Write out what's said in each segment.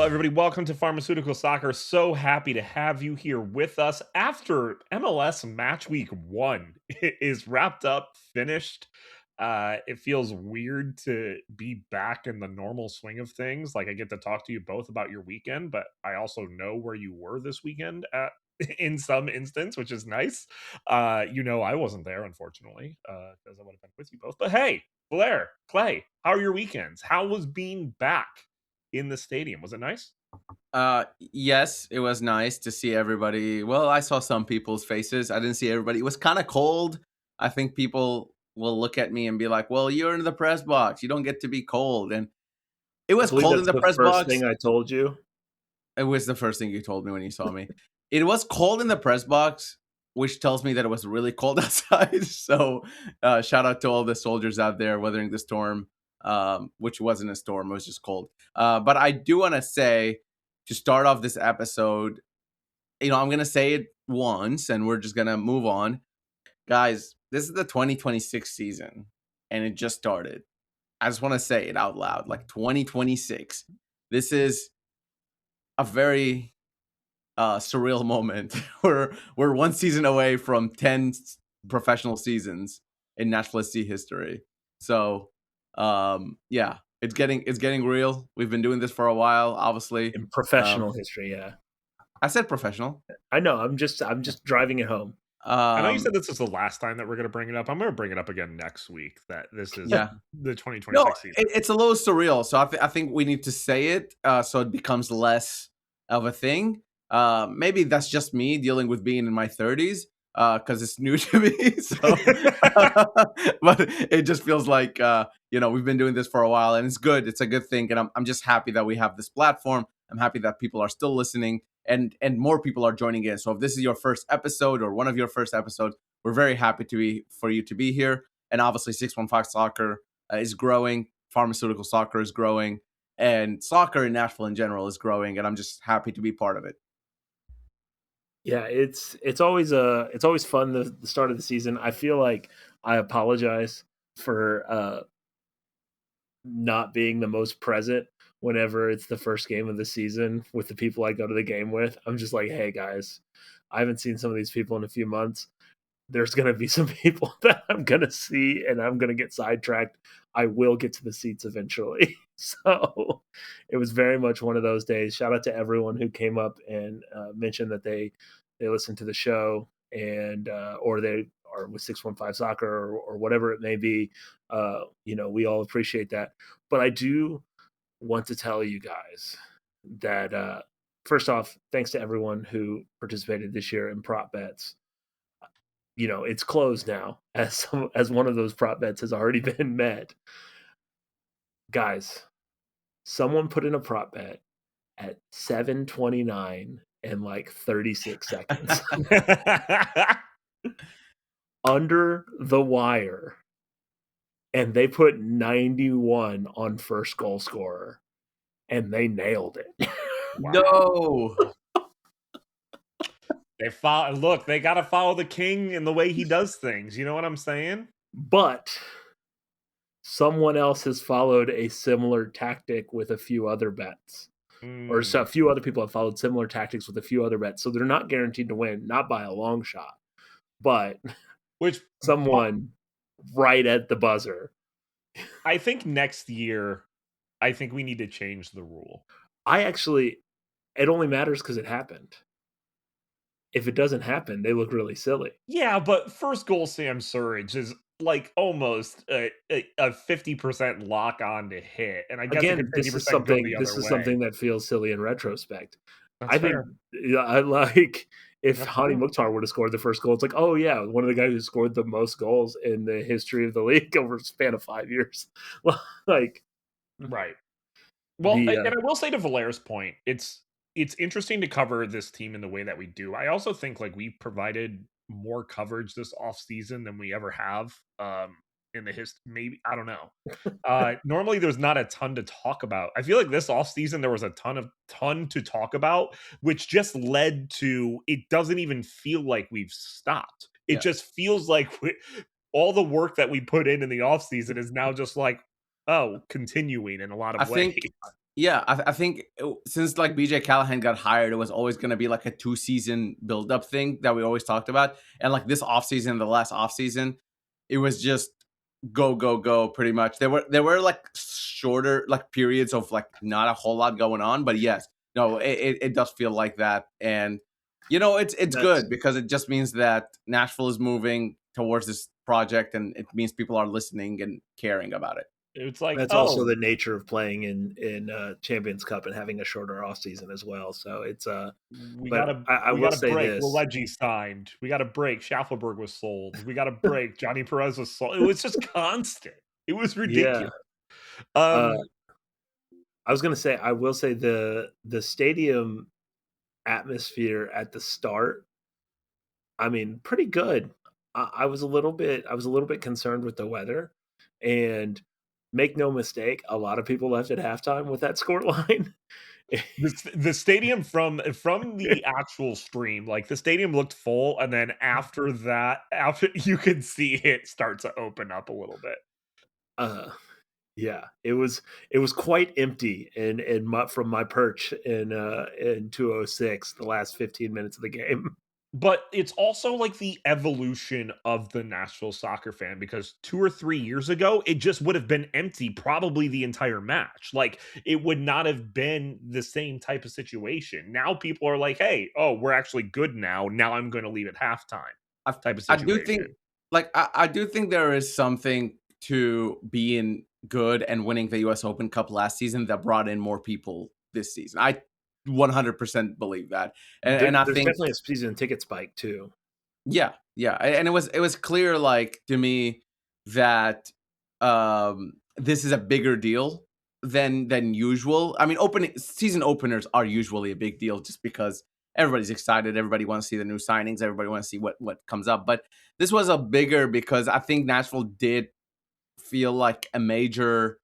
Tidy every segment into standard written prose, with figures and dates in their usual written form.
everybody. Welcome to Pharmaceutical Soccer. So happy to have you here with us after MLS Match Week 1 is wrapped up, finished. It feels weird to be back in the normal swing of things. Like, I get to talk to you both about your weekend, but I also know where you were this weekend in some instance, which is nice. I wasn't there, unfortunately, because I would have been with you both. But hey, Blair, Clay, how are your weekends? How was being back in the stadium? Was it nice? Yes, it was nice to see everybody. Well, I saw some people's faces. I didn't see everybody. It was kind of cold. I think people will look at me and be like, "Well, you're in the press box. You don't get to be cold." And it I was believe cold in that's the the press first box. thing I told you. It was the first thing you told me when you saw me. It was cold in the press box, which tells me that it was really cold outside. So, shout out to all the soldiers out there weathering the storm, which wasn't a storm, it was just cold. But I do want to say, to start off this episode, I'm going to say it once and we're just going to move on. Guys, this is the 2026 season and it just started. I just want to say it out loud, like 2026. This is a very surreal moment. We're one season away from 10 professional seasons in Nashville SC history. So, yeah, it's getting real. We've been doing this for a while, obviously. In professional history, yeah. I said professional. I know. I'm just driving it home. I know you said this is the last time that we're going to bring it up. I'm going to bring it up again next week. That this is the 2026 no, season. It's a little surreal. So I think we need to say it so it becomes less of a thing. Maybe that's just me dealing with being in my 30s because it's new to me. So, but it just feels like we've been doing this for a while, and it's good. It's a good thing, and I'm just happy that we have this platform. I'm happy that people are still listening, and more people are joining in. So if this is your first episode or one of your first episodes, we're very happy for you to be here. And obviously, 615 Soccer is growing. Pharmaceutical Soccer is growing, and soccer in Nashville in general is growing. And I'm just happy to be part of it. Yeah, it's always fun the start of the season. I feel like I apologize for not being the most present whenever it's the first game of the season with the people I go to the game with. I'm just like, hey guys, I haven't seen some of these people in a few months. There's going to be some people that I'm going to see and I'm going to get sidetracked. I will get to the seats eventually. So it was very much one of those days. Shout out to everyone who came up and mentioned that they listened to the show and or they are with 615 Soccer or whatever it may be. We all appreciate that. But I do want to tell you guys that first off, thanks to everyone who participated this year in prop bets. It's closed now as one of those prop bets has already been met. Guys, someone put in a prop bet at 7:29 and like 36 seconds. Under the wire. And they put 91 on first goal scorer. And they nailed it. Wow. No. They got to follow the king in the way he does things. You know what I'm saying? But someone else has followed a similar tactic with a few other bets. Or so a few other people have followed similar tactics with a few other bets. So they're not guaranteed to win, not by a long shot. But someone right at the buzzer. I think next year, I think we need to change the rule. It only matters because it happened. If it doesn't happen, they look really silly. Yeah, but first goal Sam Surridge is like almost a 50% lock on to hit, and I guess again, this is something that feels silly in retrospect. That's fair. I like if Hani Mukhtar would have scored the first goal. It's like, oh yeah, one of the guys who scored the most goals in the history of the league over a span of 5 years. Like, right. Well, and I will say to Valaire's point, it's interesting to cover this team in the way that we do. I also think like we provided more coverage this offseason than we ever have in the history. Maybe, I don't know. Normally there's not a ton to talk about. I feel like this offseason there was a ton to talk about, which just led to it doesn't even feel like we've stopped. It just feels like all the work that we put in the offseason is now just like, continuing in a lot of ways. Yeah, I think since like BJ Callahan got hired, it was always going to be like a 2-season build-up thing that we always talked about. And like this offseason, the last offseason, it was just go, go, go pretty much. There were like shorter like periods of like not a whole lot going on, but yes, no, it does feel like that. And it's That's good because it just means that Nashville is moving towards this project and it means people are listening and caring about it. It's like, that's also oh, the nature of playing in Champions Cup and having a shorter off season as well. So it's we but got to I we will got to say break. this. Leggy signed. We got to break. Schaffelberg was sold. We got to break. Johnny Perez was sold. It was just constant. It was Yeah. ridiculous. Uh, Um, I was gonna say I will say the stadium atmosphere at the start, I mean, pretty good. I was a little bit concerned with the weather, and make no mistake, a lot of people left at halftime with that score line. the stadium from the actual stream, like the stadium looked full, and then after that, after you could see it start to open up a little bit. uh, yeah, it was quite empty from my perch in 206 the last 15 minutes of the game. But it's also like the evolution of the Nashville soccer fan because 2 or 3 years ago, it just would have been empty probably the entire match. Like, it would not have been the same type of situation. Now people are like, "Hey, oh, we're actually good now. Now I'm gonna leave at halftime," I type of I do think situation. I do think there is something to being good and winning the US Open Cup last season that brought in more people this season. I 100% believe that. And I There's think definitely a season ticket spike too. yeah, yeah. And it was clear like to me that this is a bigger deal than usual. I mean, opening season openers are usually a big deal just because everybody's excited, everybody wants to see the new signings, everybody wants to see what comes up. But this was a bigger because I think Nashville did feel like a major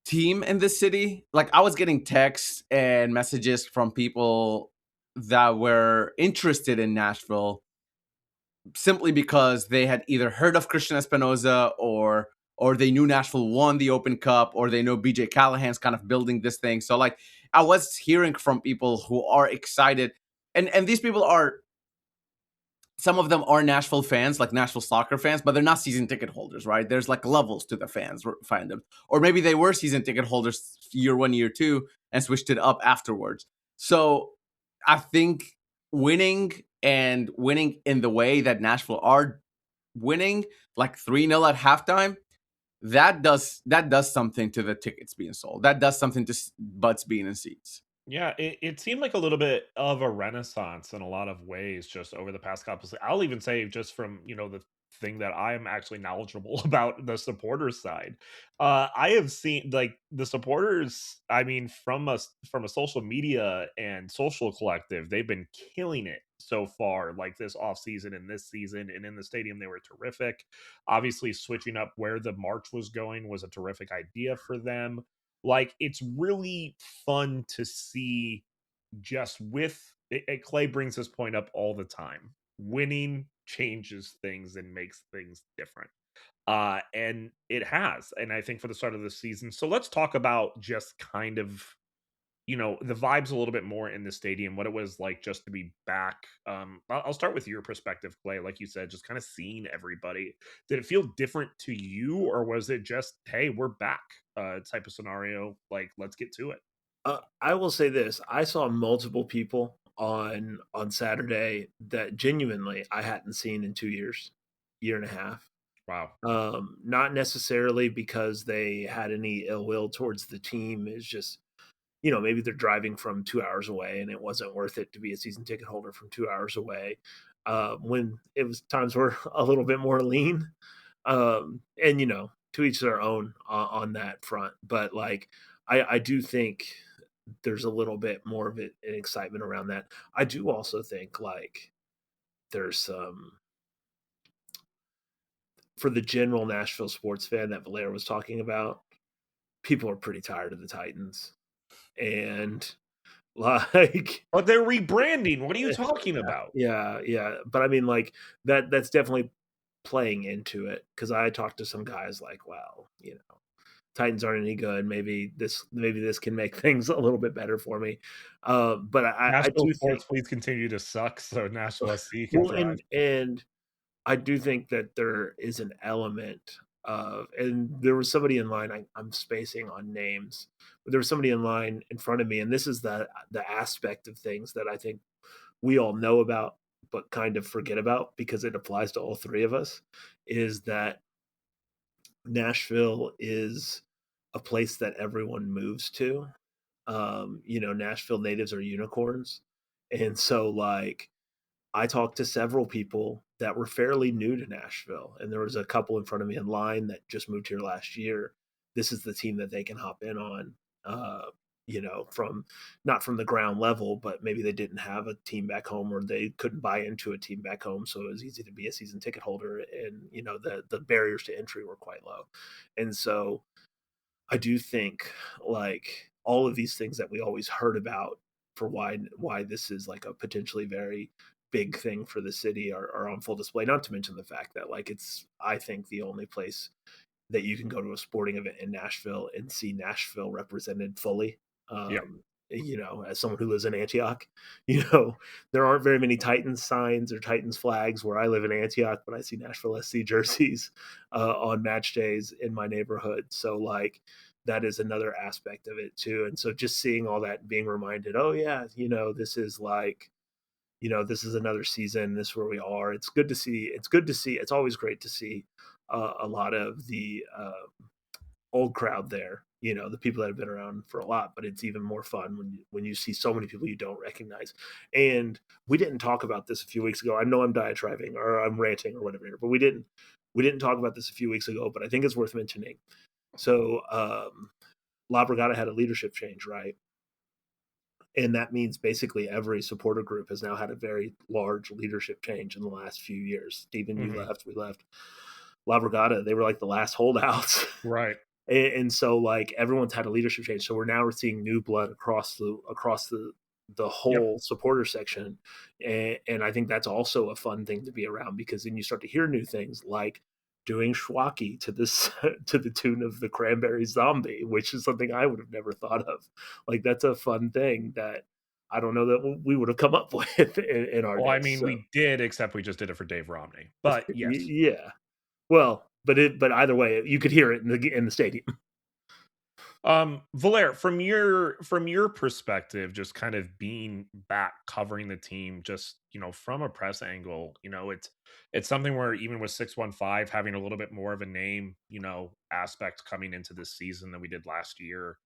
team in this city. Like I was getting texts and messages from people that were interested in Nashville simply because they had either heard of Christian Espinoza or they knew Nashville won the Open Cup or they know BJ Callahan's kind of building this thing. So like I was hearing from people who are excited and these people are some of them are Nashville fans, like Nashville soccer fans, but they're not season ticket holders, right? There's like levels to the fandom. Or maybe they were season ticket holders year one, year two, and switched it up afterwards. So I think winning in the way that Nashville are winning, like 3-0 at halftime, that does something to the tickets being sold. That does something to butts being in seats. Yeah, it seemed like a little bit of a renaissance in a lot of ways just over the past couple I'll even say just from, the thing that I am actually knowledgeable about the supporters side. I have seen like the supporters, I mean, from a social media and social collective, they've been killing it so far, like this off season and this season. And in the stadium, they were terrific. Obviously, switching up where the march was going was a terrific idea for them. Like, it's really fun to see just Clay brings this point up all the time. Winning changes things and makes things different. And it has. And I think for the start of the season. So let's talk about just kind of the vibes a little bit more in the stadium, what it was like just to be back. I'll start with your perspective, Clay. Like you said, just kind of seeing everybody. Did it feel different to you, or was it just, hey, we're back type of scenario? Like, let's get to it. I will say this: I saw multiple people on Saturday that genuinely I hadn't seen in 2 years, year and a half. Wow. Not necessarily because they had any ill will towards the team. It's just maybe they're driving from 2 hours away and it wasn't worth it to be a season ticket holder from 2 hours away. When it was times were a little bit more lean, and to each their own on that front. But like, I do think there's a little bit more of an excitement around that. I do also think like there's some for the general Nashville sports fan that Valera was talking about. People are pretty tired of the Titans, and like But they're rebranding. What are you talking yeah, about? yeah. But I mean, like that's definitely playing into it because I talked to some guys like, well, Titans aren't any good. Maybe this can make things a little bit better for me. But I Nashville do sports, think please continue to suck so Nashville SC can well, thrive. and I do think that there is an element of, and there was somebody in line. I'm spacing on names, but there was somebody in line in front of me, and this is the aspect of things that I think we all know about, but kind of forget about because it applies to all three of us. Is that Nashville is a place that everyone moves to. Nashville natives are unicorns, and so like I talked to several people that were fairly new to Nashville, and there was a couple in front of me in line that just moved here last year. This is the team that they can hop in on, from not from the ground level, but maybe they didn't have a team back home or they couldn't buy into a team back home. So it was easy to be a season ticket holder, and the barriers to entry were quite low. And so I do think like all of these things that we always heard about for why this is like a potentially very big thing for the city are on full display. Not to mention the fact that like it's I think the only place that you can go to a sporting event in Nashville and see Nashville represented fully. Yeah. As someone who lives in Antioch, you know, there aren't very many Titans signs or Titans flags where I live in Antioch, but I see Nashville SC jerseys on match days in my neighborhood. So like that is another aspect of it too. And so just seeing all that and being reminded, oh yeah, this is like this is another season. This is where we are. It's good to see. It's good to see. It's always great to see a lot of the old crowd there. The people that have been around for a lot. But it's even more fun when you see so many people you don't recognize. And we didn't talk about this a few weeks ago. I know I'm diatribing or I'm ranting or whatever, but we didn't talk about this a few weeks ago. But I think it's worth mentioning. So La Brigada had a leadership change, right? And that means basically every supporter group has now had a very large leadership change in the last few years. Stephen, you Mhm. left, we left. La Brigada, they were like the last holdouts. Right. And so like everyone's had a leadership change. So we're seeing new blood across the Yep. whole supporter section. And I think that's also a fun thing to be around because then you start to hear new things like doing schwacky to this to the tune of the Cranberry Zombie, which is something I would have never thought of. Like that's a fun thing that I don't know that we would have come up with in our Well, I days. mean, So we did, except we just did it for Dave Romney. But yes. yeah, well, but either way, you could hear it in the stadium. Valer, from your perspective, just kind of being back covering the team, just from a press angle, it's something where even with 615 having a little bit more of a name, aspect coming into this season than we did last year.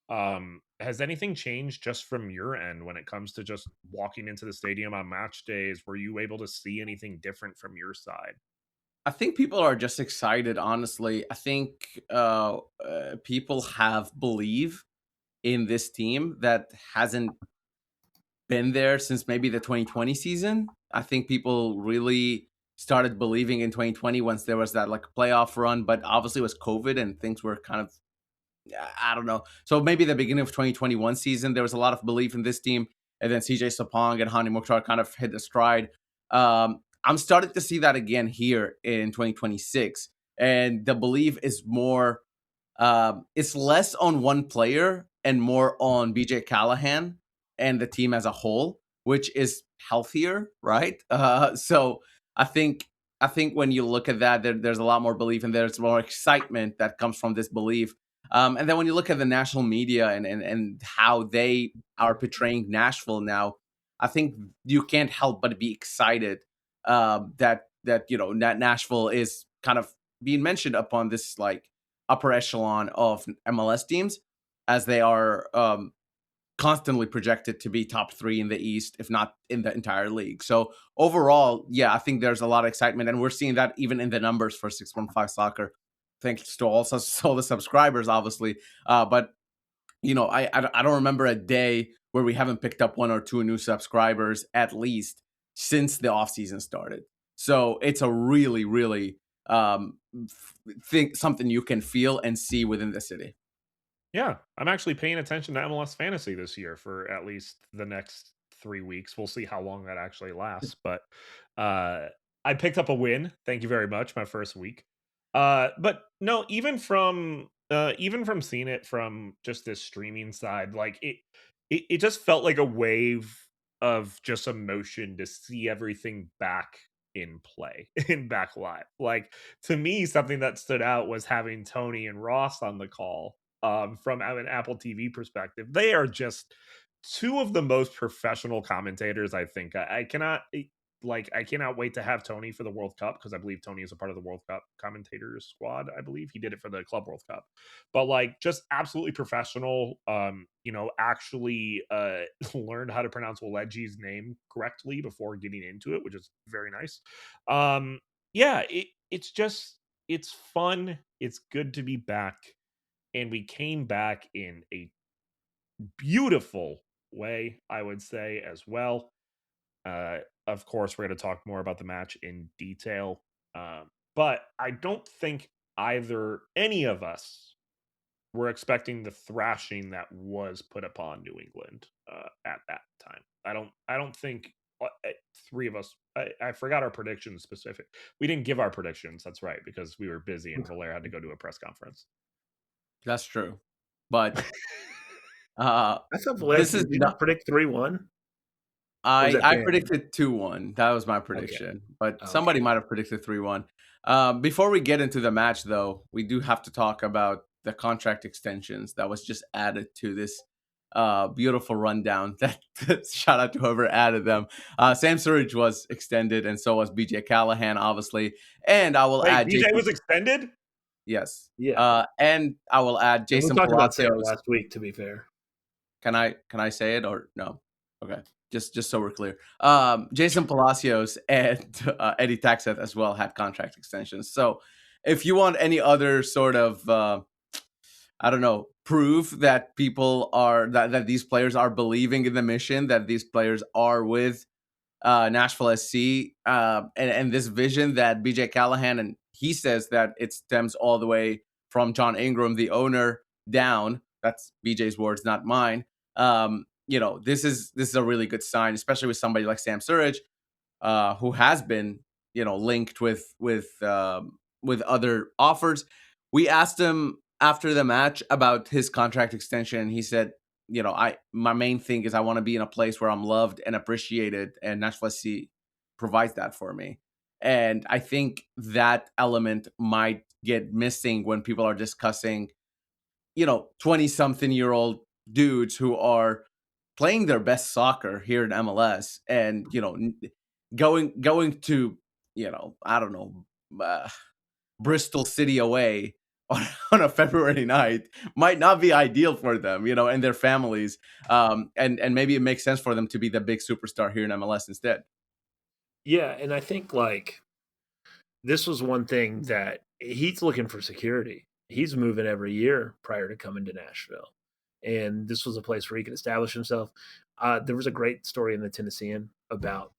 Has anything changed just from your end when it comes to just walking into the stadium on match days? Were you able to see anything different from your side? I think people are just excited, honestly. I think people have believe in this team that hasn't been there since maybe the 2020 season. I think people really started believing in 2020 once there was that like playoff run, but obviously it was COVID and things were kind of I don't know. So maybe the beginning of 2021 season, there was a lot of belief in this team, and then CJ Sapong and Hani Mukhtar kind of hit the stride. I'm starting to see that again here in 2026, and the belief is more it's less on one player and more on BJ Callahan and the team as a whole, which is healthier, right? So I think I think when you look at that, there's a lot more belief and there's more excitement that comes from this belief. And then when you look at the national media and how they are portraying Nashville now, I think you can't help but be excited that Nashville is kind of being mentioned upon this like upper echelon of MLS teams as they are constantly projected to be top three in the East, if not in the entire league. So overall, yeah, I think there's a lot of excitement, and we're seeing that even in the numbers for 615 Soccer, thanks to also all the subscribers, obviously. But I don't remember a day where we haven't picked up one or two new subscribers at least since the offseason started. So it's a really, really think something you can feel and see within the city. Yeah, I'm actually paying attention to MLS fantasy this year for at least the next 3 weeks. We'll see how long that actually lasts, but uh, I picked up a win. Thank you very much. My first week. But no, even from Even from seeing it from just this streaming side, like it just felt like a wave of just emotion to see everything back in play and back live. Like to me, something that stood out was having Tony and Ross on the call. From an Apple TV perspective, they are just two of the most professional commentators. I think I cannot I cannot wait to have Tony for the World Cup because I believe Tony is a part of the World Cup commentators squad. I believe he did it for the Club World Cup, but like just absolutely professional. Actually learned how to pronounce Waleji's name correctly before getting into it, which is very nice. Yeah, it's fun. It's good to be back, and we came back in a beautiful way, I would say as well. Of course, we're going to talk more about the match in detail, but I don't think any of us were expecting the thrashing that was put upon New England at that time. I don't think three of us. I forgot our predictions specific. We didn't give our predictions. That's right, because we were busy and Valera had to go to a press conference. That's true, but That's up last. this is Did you not. not predict 3-1? I predicted 2-1. That was my prediction, Okay. but somebody might have predicted 3-1. Before we get into the match, though, we do have to talk about the contract extensions that was just added to this beautiful rundown. That shout out to whoever added them. Sam Surridge was extended, and so was BJ Callahan, obviously. And I will Wait, add BJ Jason. was extended? Yes. Yeah. And I will add And we Jason talked about Sarah Palacios. last week, to be fair. Can I say it or no? Okay. Just so we're clear. Jason Palacios and Eddie Taxeth as well had contract extensions. So if you want any other sort of I don't know, proof that people are that these players are believing in the mission, that these players are with Nashville SC, and this vision that BJ Callahan, and he says that it stems all the way from John Ingram, the owner, down. That's BJ's words, not mine. This is a really good sign, especially with somebody like Sam Surridge, who has been linked with other offers. We asked him after the match about his contract extension, and he said, my main thing is I want to be in a place where I'm loved and appreciated, and Nashville SC provides that for me. And I think that element might get missing when people are discussing 20-something-year-old dudes who are playing their best soccer here in MLS, and going to I don't know, Bristol City away on a February night might not be ideal for them, and their families. And maybe it makes sense for them to be the big superstar here in MLS instead. Yeah, and I think this was one thing that he's looking for security. He's moving every year prior to coming to Nashville, and this was a place where he could establish himself. There was a great story in the Tennessean about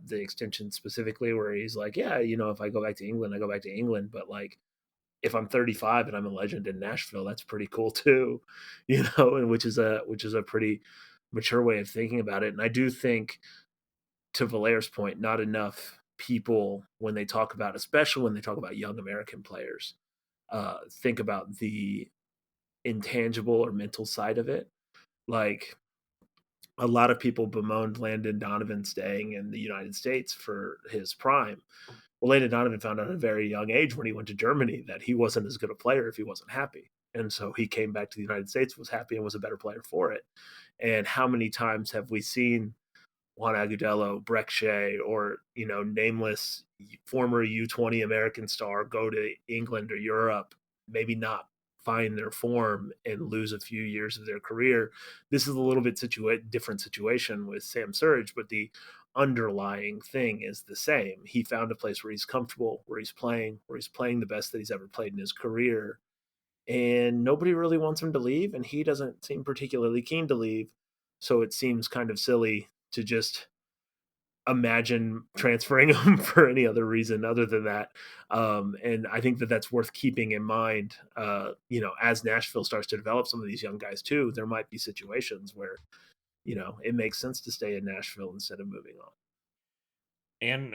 the extension specifically, where he's like, "Yeah, if I go back to England, I go back to England, but if I'm 35 and I'm a legend in Nashville, that's pretty cool too," and which is a pretty mature way of thinking about it. And I do think, to Valaire's point, not enough people, when they talk about, especially when they talk about young American players, think about the intangible or mental side of it. Like, a lot of people bemoaned Landon Donovan staying in the United States for his prime. Well, Landon Donovan found out at a very young age when he went to Germany that he wasn't as good a player if he wasn't happy. And so he came back to the United States, was happy, and was a better player for it. And how many times have we seen Juan Agudelo, Breck Shea, or nameless former U20 American star go to England or Europe, maybe not find their form and lose a few years of their career? This is a little bit different situation with Sam Surridge, but the underlying thing is the same. He found a place where he's comfortable, where he's playing the best that he's ever played in his career, and nobody really wants him to leave, and he doesn't seem particularly keen to leave. So it seems kind of silly to just imagine transferring him for any other reason other than that. And I think that that's worth keeping in mind. As Nashville starts to develop some of these young guys too, there might be situations where it makes sense to stay in Nashville instead of moving on. And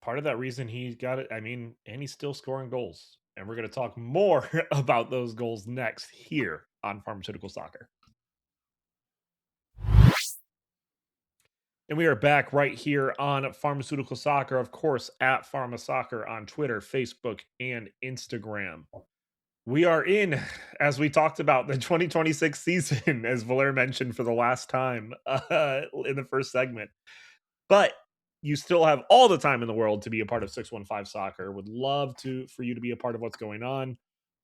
part of that reason he got it, and he's still scoring goals. And we're going to talk more about those goals next here on Pharmaceutical Soccer. And we are back right here on Pharmaceutical Soccer, of course, at Pharma Soccer on Twitter, Facebook, and Instagram. We are in, as we talked about, the 2026 season, as Valer mentioned for the last time in the first segment. But you still have all the time in the world to be a part of 615 Soccer. Would love for you to be a part of what's going on.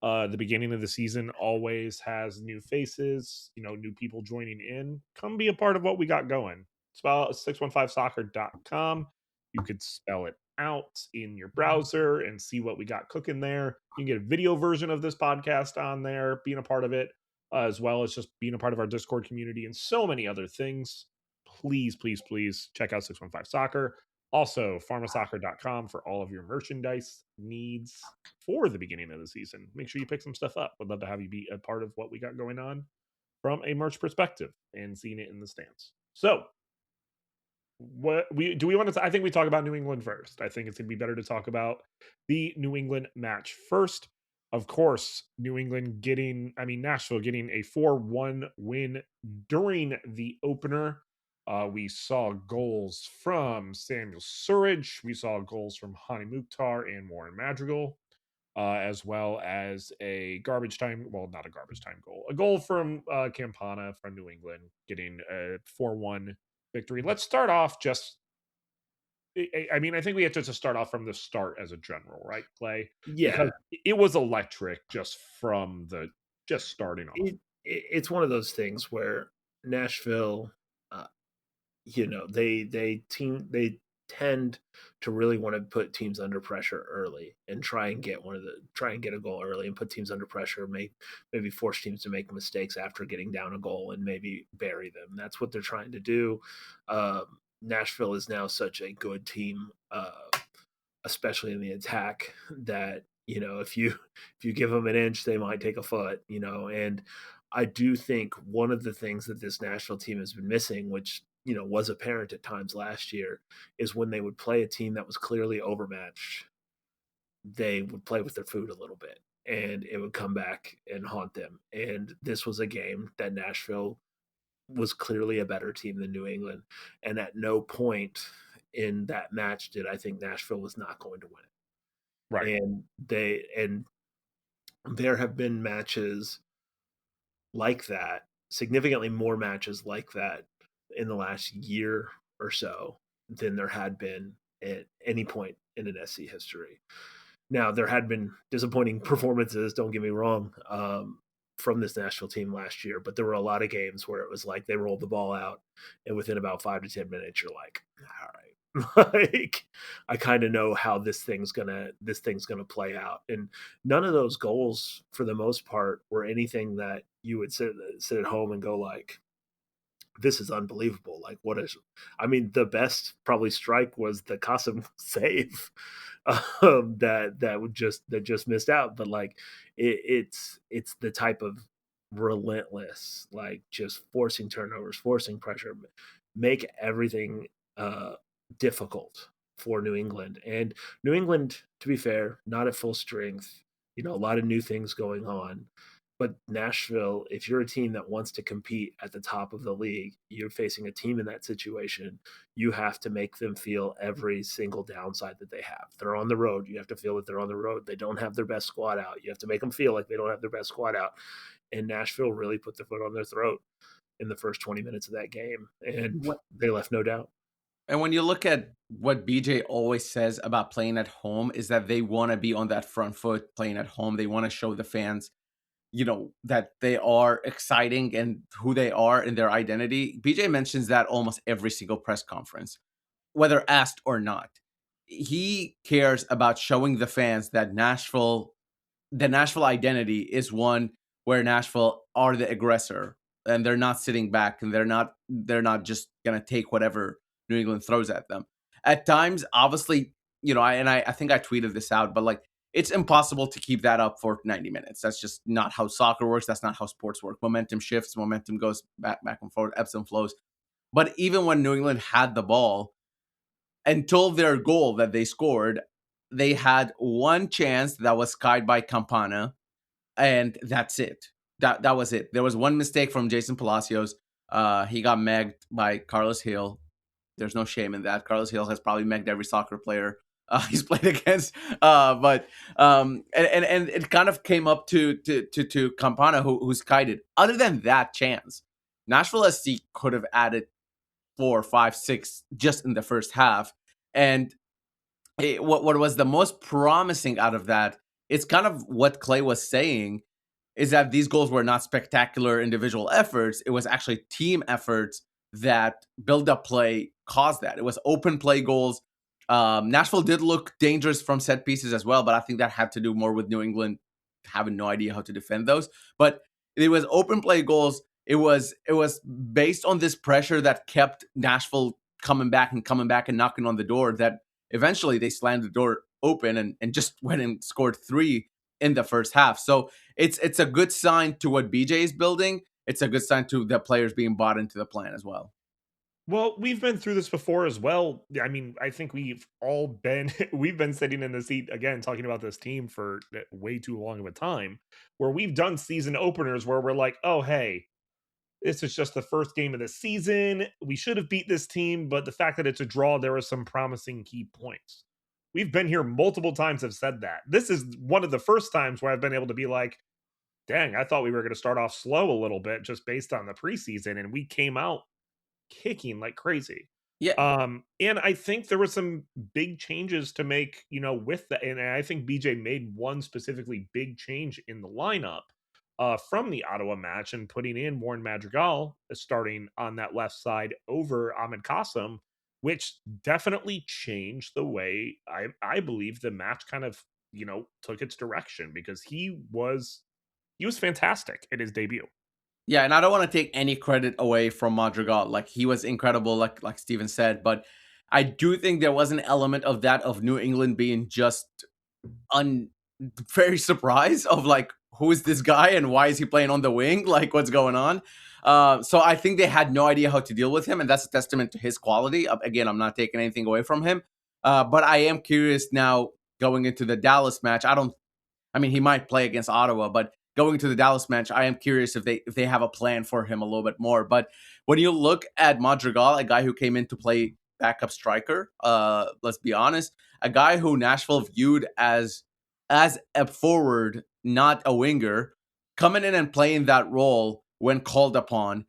The beginning of the season always has new faces, new people joining in. Come be a part of what we got going. Spell 615soccer.com. You could spell it out in your browser and see what we got cooking there. You can get a video version of this podcast on there, being a part of it, as well as just being a part of our Discord community and so many other things. Please, please, please check out 615 Soccer. Also, pharmasoccer.com for all of your merchandise needs for the beginning of the season. Make sure you pick some stuff up. Would love to have you be a part of what we got going on from a merch perspective and seeing it in the stands. So, what we want to I think we talk about New England first. I think it's going to be better to talk about the New England match first. Of course, Nashville getting a 4-1 win during the opener. We saw goals from Samuel Surridge. We saw goals from Hani Mukhtar and Warren Madrigal, as well as a not a garbage time goal. A goal from Campana from New England, getting a 4-1 victory. Let's start off I think we have to just start off from the start as a general, right, Clay? Yeah. Because it was electric just from just starting off. It's one of those things where Nashville, they tend to really want to put teams under pressure early and try and get a goal early and put teams under pressure, maybe force teams to make mistakes after getting down a goal and maybe bury them. That's what they're trying to do. Nashville is now such a good team, especially in the attack, that if you give them an inch, they might take a foot. And I do think one of the things that this Nashville team has been missing, which was apparent at times last year, is when they would play a team that was clearly overmatched, they would play with their food a little bit and it would come back and haunt them. And this was a game that Nashville was clearly a better team than New England. And at no point in that match did I think Nashville was not going to win it. Right. And there have been matches like that, significantly more matches like that in the last year or so than there had been at any point in an SC history. Now, there had been disappointing performances, don't get me wrong, from this Nashville team last year, but there were a lot of games where it was like they rolled the ball out, and within about 5 to 10 minutes, you're like, all right. Like, I kind of know how this thing's gonna play out. And none of those goals, for the most part, were anything that you would sit at home and go like, this is unbelievable. Like, the best probably strike was the Kasim save that just missed out. But like, it's the type of relentless, like, just forcing turnovers, forcing pressure, make everything difficult for New England. And New England, to be fair, not at full strength. A lot of new things going on. But Nashville, if you're a team that wants to compete at the top of the league, you're facing a team in that situation, you have to make them feel every single downside that they have. They're on the road. You have to feel that they're on the road. They don't have their best squad out. You have to make them feel like they don't have their best squad out. And Nashville really put their foot on their throat in the first 20 minutes of that game. And they left no doubt. And when you look at what BJ always says about playing at home, is that they want to be on that front foot playing at home. They want to show the fans that they are exciting and who they are and their identity. BJ mentions that almost every single press conference, whether asked or not. He cares about showing the fans that the Nashville identity is one where Nashville are the aggressor and they're not sitting back and they're not just going to take whatever New England throws at them. At times, obviously, I think I tweeted this out, but like, it's impossible to keep that up for 90 minutes. That's just not how soccer works. That's not how sports work. Momentum shifts. Momentum goes back and forth, ebbs and flows. But even when New England had the ball, until their goal that they scored, they had one chance that was skied by Campana, and that's it. That was it. There was one mistake from Jason Palacios. He got megged by Carlos Hill. There's no shame in that. Carlos Hill has probably megged every soccer player he's played against. But and it kind of came up to Campana, who's kited. Other than that chance, Nashville SC could have added 4, 5, 6 just in the first half. And what was the most promising out of that, it's kind of what Clay was saying, is that these goals were not spectacular individual efforts. It was actually team efforts that build-up play caused that. It was open play goals. Nashville did look dangerous from set pieces as well, but I think that had to do more with New England having no idea how to defend those. But it was open play goals. It was based on this pressure that kept Nashville coming back and knocking on the door, that eventually they slammed the door open and just went and scored 3 in the first half. So it's a good sign to what BJ is building. It's a good sign to the players being bought into the plan as well. Well, we've been through this before as well. I mean, I think we've all been we've been sitting in the seat again talking about this team for way too long of a time, where we've done season openers where we're like, "Oh, hey, this is just the first game of the season. We should have beat this team, but the fact that it's a draw, there are some promising key points." We've been here multiple times have said that. This is one of the first times where I've been able to be like, "Dang, I thought we were going to start off slow a little bit just based on the preseason, and we came out kicking like crazy." Yeah. And I think there were some big changes to make, with that. And I think BJ made one specifically big change in the lineup from the Ottawa match, and putting in Warren Madrigal starting on that left side over Ahmed Kassem, which definitely changed the way I believe the match kind of, took its direction, because he was fantastic in his debut. Yeah, and I don't want to take any credit away from Madrigal. Like, he was incredible, like Steven said, but I do think there was an element of that, of New England being just very surprised of like, who is this guy and why is he playing on the wing? Like, what's going on? So I think they had no idea how to deal with him, and that's a testament to his quality. Again, I'm not taking anything away from him, but I am curious now going into the Dallas match. I mean, he might play against Ottawa, but going to the Dallas match, I am curious if they have a plan for him a little bit more. But when you look at Madrigal, a guy who came in to play backup striker, let's be honest, a guy who Nashville viewed as a forward, not a winger, coming in and playing that role when called upon,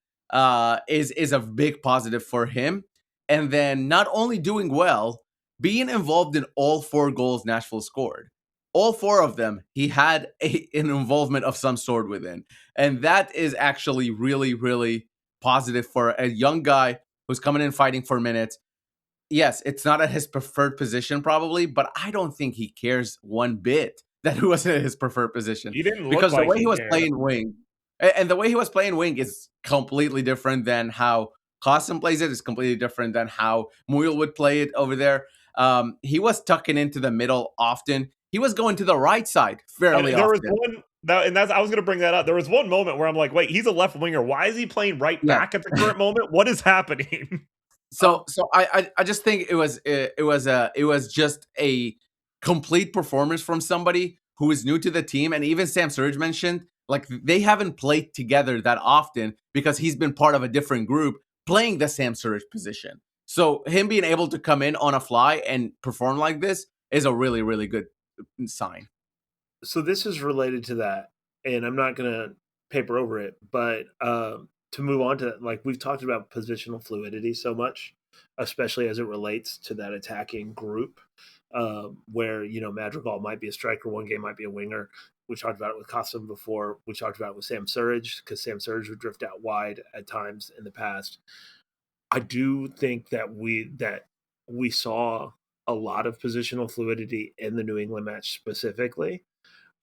is a big positive for him. And then not only doing well, being involved in all 4 goals Nashville scored. All 4 of them, he had an involvement of some sort within. And that is actually really, really positive for a young guy who's coming in fighting for minutes. Yes, it's not at his preferred position probably, but I don't think he cares one bit that he wasn't at his preferred position. He didn't look Because the like way he he was cared. playing wing, and the way he was playing wing is completely different than how Klassen plays it. It's completely different than how Muyl would play it over there. He was tucking into the middle often. He was going to the right side fairly There was often. one and that's I was going to bring that up. There was one moment where I'm like, wait, he's a left winger. Why is he playing right back at the current moment? What is happening? So I just think it was just a complete performance from somebody who is new to the team. And even Sam Surridge mentioned, like, they haven't played together that often because he's been part of a different group playing the Sam Surridge position. So him being able to come in on a fly and perform like this is a really, really good sign. So this is related to that, and I'm not going to paper over it, but to move on to that, like, we've talked about positional fluidity so much, especially as it relates to that attacking group, where, Madrigal might be a striker, one game might be a winger. We talked about it with Kassem before. We talked about it with Sam Surridge, because Sam Surridge would drift out wide at times in the past. I do think that we saw a lot of positional fluidity in the New England match specifically.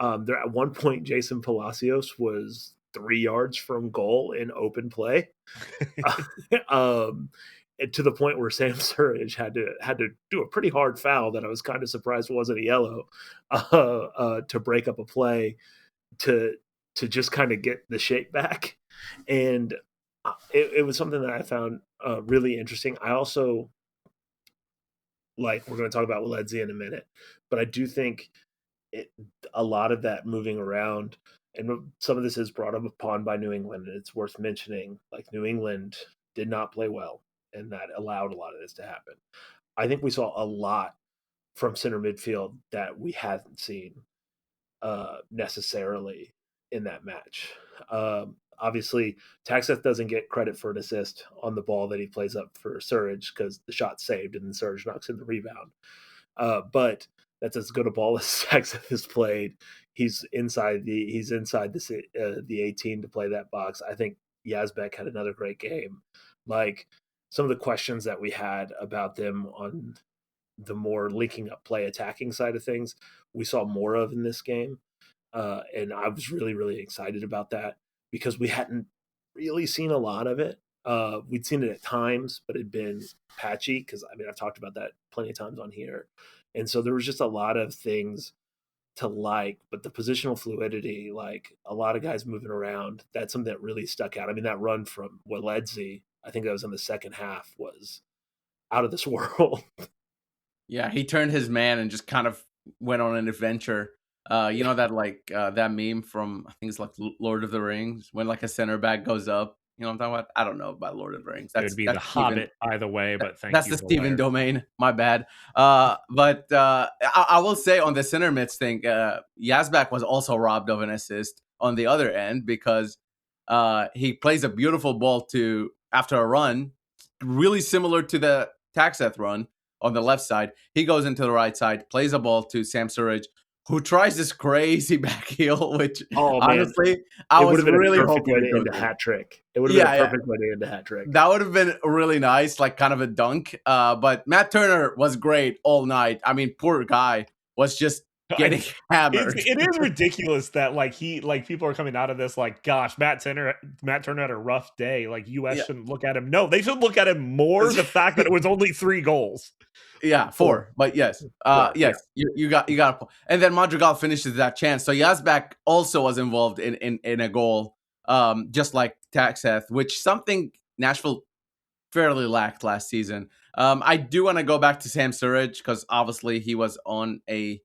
There at one point, Jason Palacios was 3 yards from goal in open play, to the point where Sam Surridge had to do a pretty hard foul that I was kind of surprised wasn't a yellow, to break up a play to just kind of get the shape back, and it was something that I found really interesting. I also like we're going to talk about Waledzi in a minute, but I do think it, a lot of that moving around, and some of this is brought up upon by New England, and it's worth mentioning. Like New England did not play well, and that allowed a lot of this to happen. I think we saw a lot from center midfield that we hadn't seen necessarily in that match. Obviously, Taxeth doesn't get credit for an assist on the ball that he plays up for Surridge because the shot's saved and then Surridge knocks in the rebound. But that's as good a ball as Taxeth has played. He's inside the 18 to play that box. I think Yazbek had another great game. Like some of the questions that we had about them on the more linking up play attacking side of things, we saw more of in this game. And I was really, really excited about that because we hadn't really seen a lot of it. We'd seen it at times, but it'd been patchy because I mean, I've talked about that plenty of times on here. And so there was just a lot of things to like, but the positional fluidity, like a lot of guys moving around, that's something that really stuck out. I mean, that run from Waledzi, I think that was in the second half, was out of this world. Yeah, he turned his man and just kind of went on an adventure. You know that that meme from I think it's like Lord of the Rings when like a center back goes up. You know what I'm talking about? I don't know about Lord of the Rings. It would be The That's Steven. Hobbit either way, but thank That's you. the Steven domain. My bad. But I will say on the center mids thing, Yazbek was also robbed of an assist on the other end because he plays a beautiful ball to after a run, really similar to the Taxeth run on the left side. He goes into the right side, plays a ball to Sam Surridge, who tries this crazy back heel, which honestly, I was really hoping way to to go end a through. hat trick. It would have been a perfect way to end a hat trick. That would have been really nice, like kind of a dunk. But Matt Turner was great all night. I mean, poor guy was just getting hammered. It is ridiculous that people are coming out of this like, gosh, Matt Turner had a rough day. Like US shouldn't look at him. No, they should look at him more. The fact that it was only 3 goals. Yeah, 4. But yes, yes, you got. And then Madrigal finishes that chance. So Yazbek also was involved in a goal, just like Taxeth, which something Nashville fairly lacked last season. I do want to go back to Sam Surridge because obviously he was on a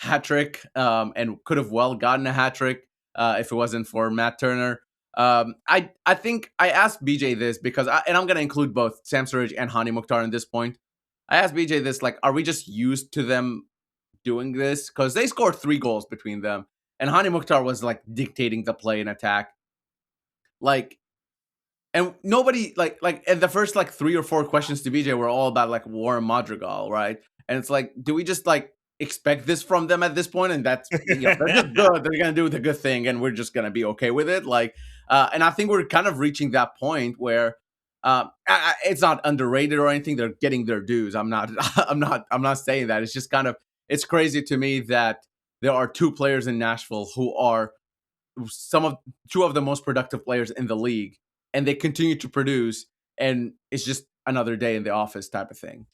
hat trick and could have well gotten a hat trick if it wasn't for Matt Turner. I think I asked BJ this because and I'm going to include both Sam Surridge and Hani Mukhtar at this point. I asked BJ this, like, are we just used to them doing this? Because they scored 3 goals between them, and Hani Mukhtar was like dictating the play and attack. Like, and nobody and the first like 3 or 4 questions to BJ were all about like Warren Madrigal, right? And it's like, do we just like expect this from them at this point? And that's they're just good. They're gonna do the good thing, and we're just gonna be okay with it. Like, and I think we're kind of reaching that point where it's not underrated or anything. They're getting their dues. I'm not saying that. It's just kind of, it's crazy to me that there are 2 players in Nashville who are 2 of the most productive players in the league, and they continue to produce, and it's just another day in the office type of thing.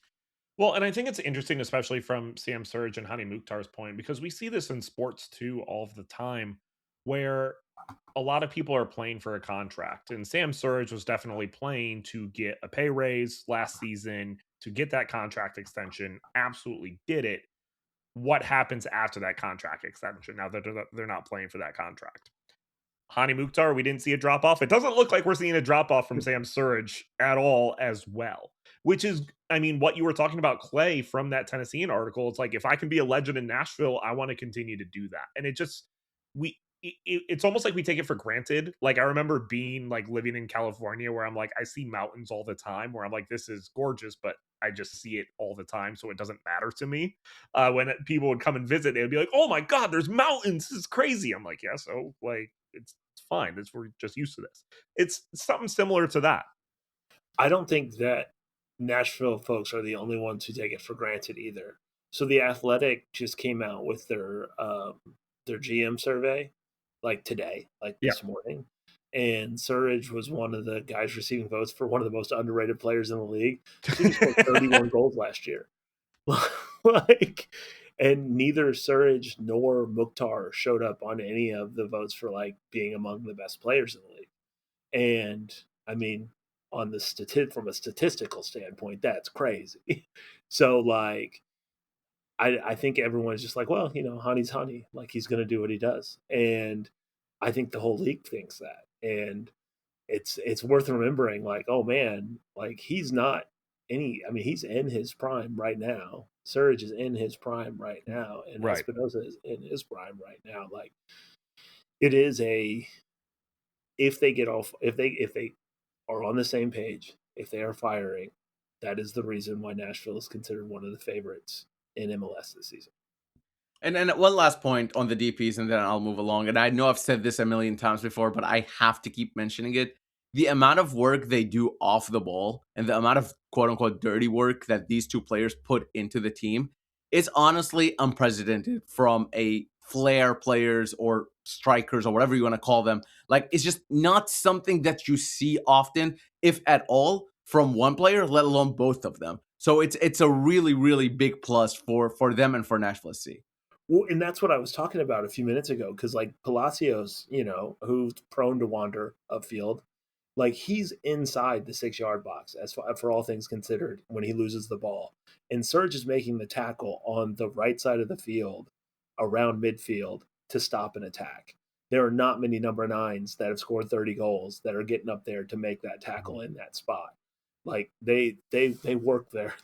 Well, and I think it's interesting, especially from Sam Surridge and Hani Mukhtar's point, because we see this in sports too all of the time, where a lot of people are playing for a contract, and Sam Surridge was definitely playing to get a pay raise last season, to get that contract extension. Absolutely did it. What happens after that contract extension? Now that they're not playing for that contract. Hani Mukhtar, we didn't see a drop off. It doesn't look like we're seeing a drop off from Sam Surridge at all as well, which is, I mean, what you were talking about, Clay, from that Tennessean article. It's like, if I can be a legend in Nashville, I want to continue to do that. And it's almost like we take it for granted. Like, I remember being like living in California where I'm like, I see mountains all the time where I'm like, this is gorgeous, but I just see it all the time, so it doesn't matter to me. When people would come and visit, they would be like, oh my God, there's mountains. This is crazy. I'm like, yeah, so like, it's fine. We're just used to this. It's something similar to that. I don't think that Nashville folks are the only ones who take it for granted either. So the Athletic just came out with their GM survey like today, like this morning. And Surridge was one of the guys receiving votes for one of the most underrated players in the league. He scored 31 goals last year. And neither Surridge nor Mukhtar showed up on any of the votes for like being among the best players in the league. And I mean, on the from a statistical standpoint, that's crazy. So like, I think everyone's just like, well, Honey's Honey, like he's going to do what he does, and I think the whole league thinks that, and it's worth remembering, like, oh man, like he's not I mean, he's in his prime right now. Surge is in his prime right now, and Right. Espinosa is in his prime right now. Like, it is a if they get off, if they are on the same page, if they are firing, that is the reason why Nashville is considered one of the favorites in MLS this season. And one last point on the DPs, and then I'll move along. And I know I've said this a million times before, but I have to keep mentioning it. The amount of work they do off the ball and the amount of quote unquote dirty work that these two players put into the team is honestly unprecedented from a flair players or strikers or whatever you want to call them. Like, it's just not something that you see often, if at all, from one player, let alone both of them. So it's a really, really big plus for them and for Nashville SC. Well, and that's what I was talking about a few minutes ago, because like Palacios, who's prone to wander upfield, like he's inside the 6 yard box as for all things considered when he loses the ball, and Serge is making the tackle on the right side of the field around midfield to stop an attack. There are not many number nines that have scored 30 goals that are getting up there to make that tackle in that spot. Like they work their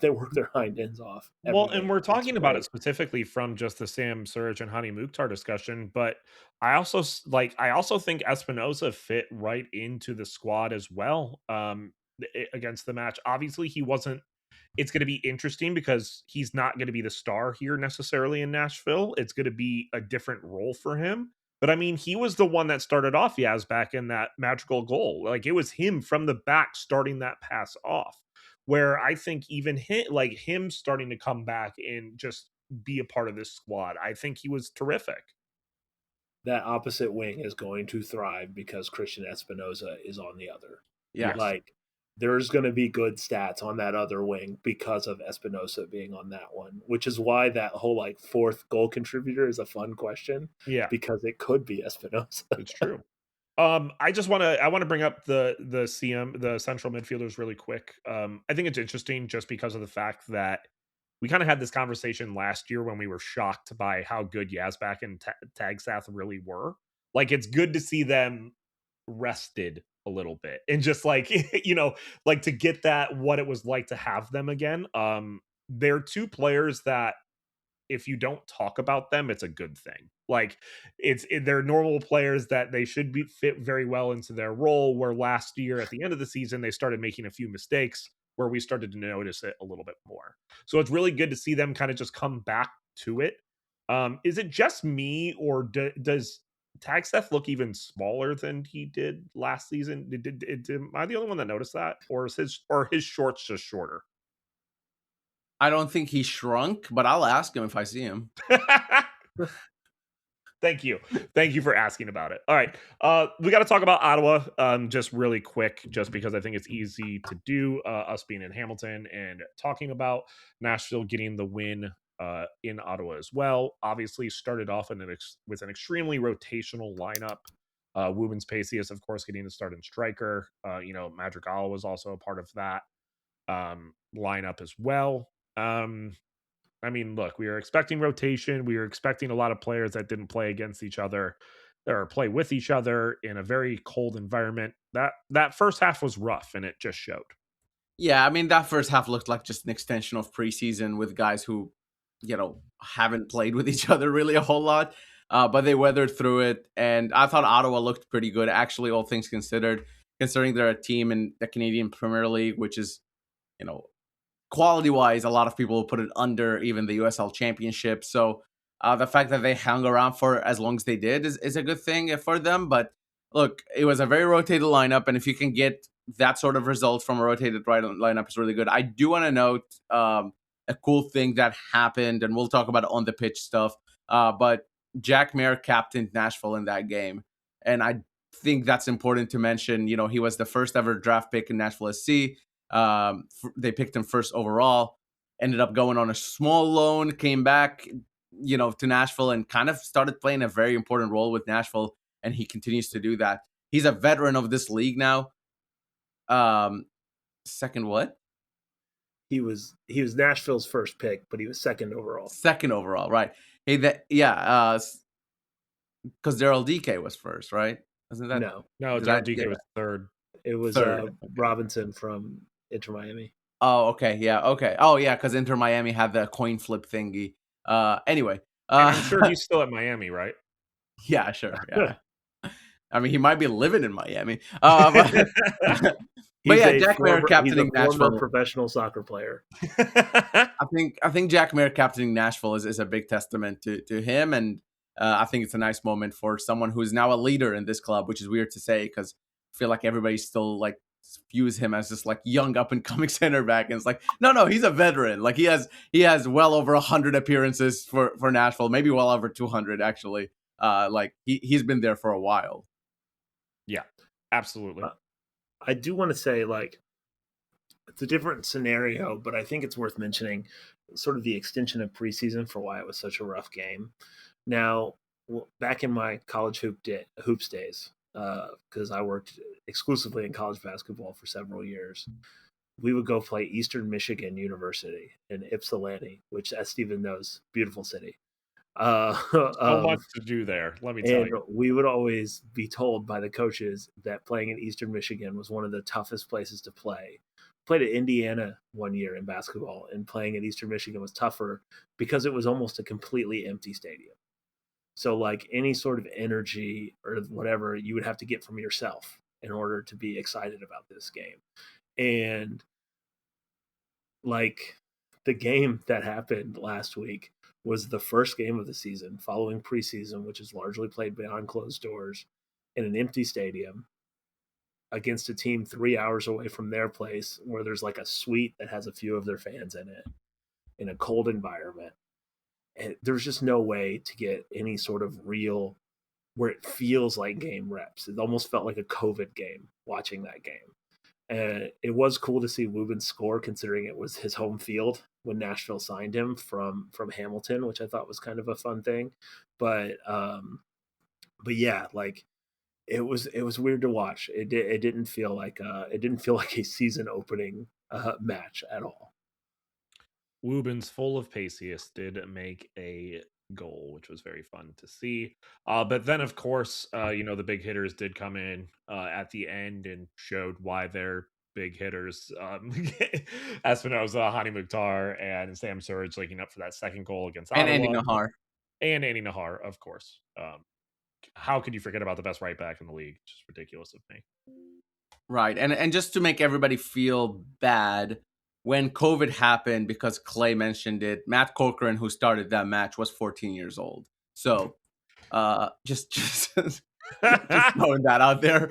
hind ends off. Well, Every and game. we're It's talking about it great. specifically from just the Sam Surge and Honey Mukhtar discussion, but I also think Espinosa fit right into the squad as well against the match. Obviously, he wasn't it's going to be interesting because he's not going to be the star here necessarily in Nashville. It's going to be a different role for him. But I mean, he was the one that started off Yaz back in that Madrigal goal. Like it was him from the back starting that pass off. Where I think even him starting to come back and just be a part of this squad, I think he was terrific. That opposite wing is going to thrive because Christian Espinoza is on the other. Yeah. Yes. Like, there's going to be good stats on that other wing because of Espinosa being on that one, which is why that whole like fourth goal contributor is a fun question, Yeah, because it could be Espinosa. it's true. I want to bring up the central midfielders really quick. I think it's interesting just because of the fact that we kind of had this conversation last year when we were shocked by how good Yazbak and Tagsath really were. Like it's good to see them rested a little bit and just like like to get that what it was like to have them again. They're two players that if you don't talk about them, it's a good thing. Like they're normal players that they should be fit very well into their role. Where last year at the end of the season, they started making a few mistakes where we started to notice it a little bit more. So it's really good to see them kind of just come back to it. Is it just me or does Tagsteth look even smaller than he did last season? Am I the only one that noticed that, or is his shorts just shorter? I don't think he shrunk, but I'll ask him if I see him. Thank you. Thank you for asking about it. All right. We got to talk about Ottawa just really quick, just because I think it's easy to do, us being in Hamilton and talking about Nashville getting the win in Ottawa as well. Obviously, started off with an extremely rotational lineup. Woobens Pacius, of course, getting to start in striker. Madrigal was also a part of that lineup as well. I mean, look, we were expecting rotation. We were expecting a lot of players that didn't play against each other or play with each other in a very cold environment. That first half was rough, and it just showed. Yeah, I mean, that first half looked like just an extension of preseason with guys who, haven't played with each other really a whole lot. But they weathered through it. And I thought Ottawa looked pretty good, actually, all things considered, considering they're a team in the Canadian Premier League, which is, quality-wise, a lot of people put it under even the USL Championship. So the fact that they hung around for as long as they did is a good thing for them. But look, it was a very rotated lineup, and if you can get that sort of result from a rotated lineup, is really good. I do want to note a cool thing that happened, and we'll talk about it on the pitch stuff. But Jack Mayer captained Nashville in that game, and I think that's important to mention. He was the first ever draft pick in Nashville SC. They picked him first overall, ended up going on a small loan, came back, to Nashville and kind of started playing a very important role with Nashville. And he continues to do that. He's a veteran of this league now. Second what? He was Nashville's first pick, but he was second overall. Second overall, right? Hey, because Daryl DK was first, right? Wasn't that? No, Daryl DK was third. It was Third. Robinson from Inter Miami. Oh, okay, yeah, okay. Oh, yeah, because Inter Miami had the coin flip thingy. Anyway, And I'm sure he's still at Miami, right? Yeah, sure. Yeah. I mean, he might be living in Miami. But yeah, Jack Mayer captaining Nashville. Former professional soccer player. I think Jack Mayer captaining Nashville is a big testament to him, and I think it's a nice moment for someone who's now a leader in this club, which is weird to say because I feel like everybody still like views him as this like young up and coming center back, and it's like no, he's a veteran. Like he has well over 100 appearances for Nashville, maybe well over 200 actually. Like he's been there for a while. Yeah, absolutely. I do want to say, like, it's a different scenario, but I think it's worth mentioning sort of the extension of preseason for why it was such a rough game. Now, back in my college hoops days, because I worked exclusively in college basketball for several years, we would go play Eastern Michigan University in Ypsilanti, which, as Steven knows, beautiful city. So much to do there, let me tell you. We would always be told by the coaches that playing in Eastern Michigan was one of the toughest places to play. Played at Indiana one year in basketball, and playing at Eastern Michigan was tougher because it was almost a completely empty stadium. So like any sort of energy or whatever you would have to get from yourself in order to be excited about this game. And like the game that happened last week was the first game of the season following preseason, which is largely played behind closed doors in an empty stadium against a team 3 hours away from their place where there's like a suite that has a few of their fans in it in a cold environment. And there's just no way to get any sort of real where it feels like game reps. It almost felt like a COVID game watching that game. And it was cool to see Wubin score considering it was his home field when Nashville signed him from Hamilton, which I thought was kind of a fun thing. But yeah, like it was weird to watch. It didn't feel like a season opening match at all. Wubin's full of Pacius did make a goal, which was very fun to see. But then, of course, the big hitters did come in at the end and showed why they're big hitters. Espinoza, Hani Mukhtar, and Sam Surridge linking up for that second goal against Ottawa. And Andy Nahar, of course. How could you forget about the best right back in the league? Just ridiculous of me. Right, and just to make everybody feel bad, when COVID happened, because Clay mentioned it, Matt Corcoran, who started that match, was 14 years old. So, just throwing that out there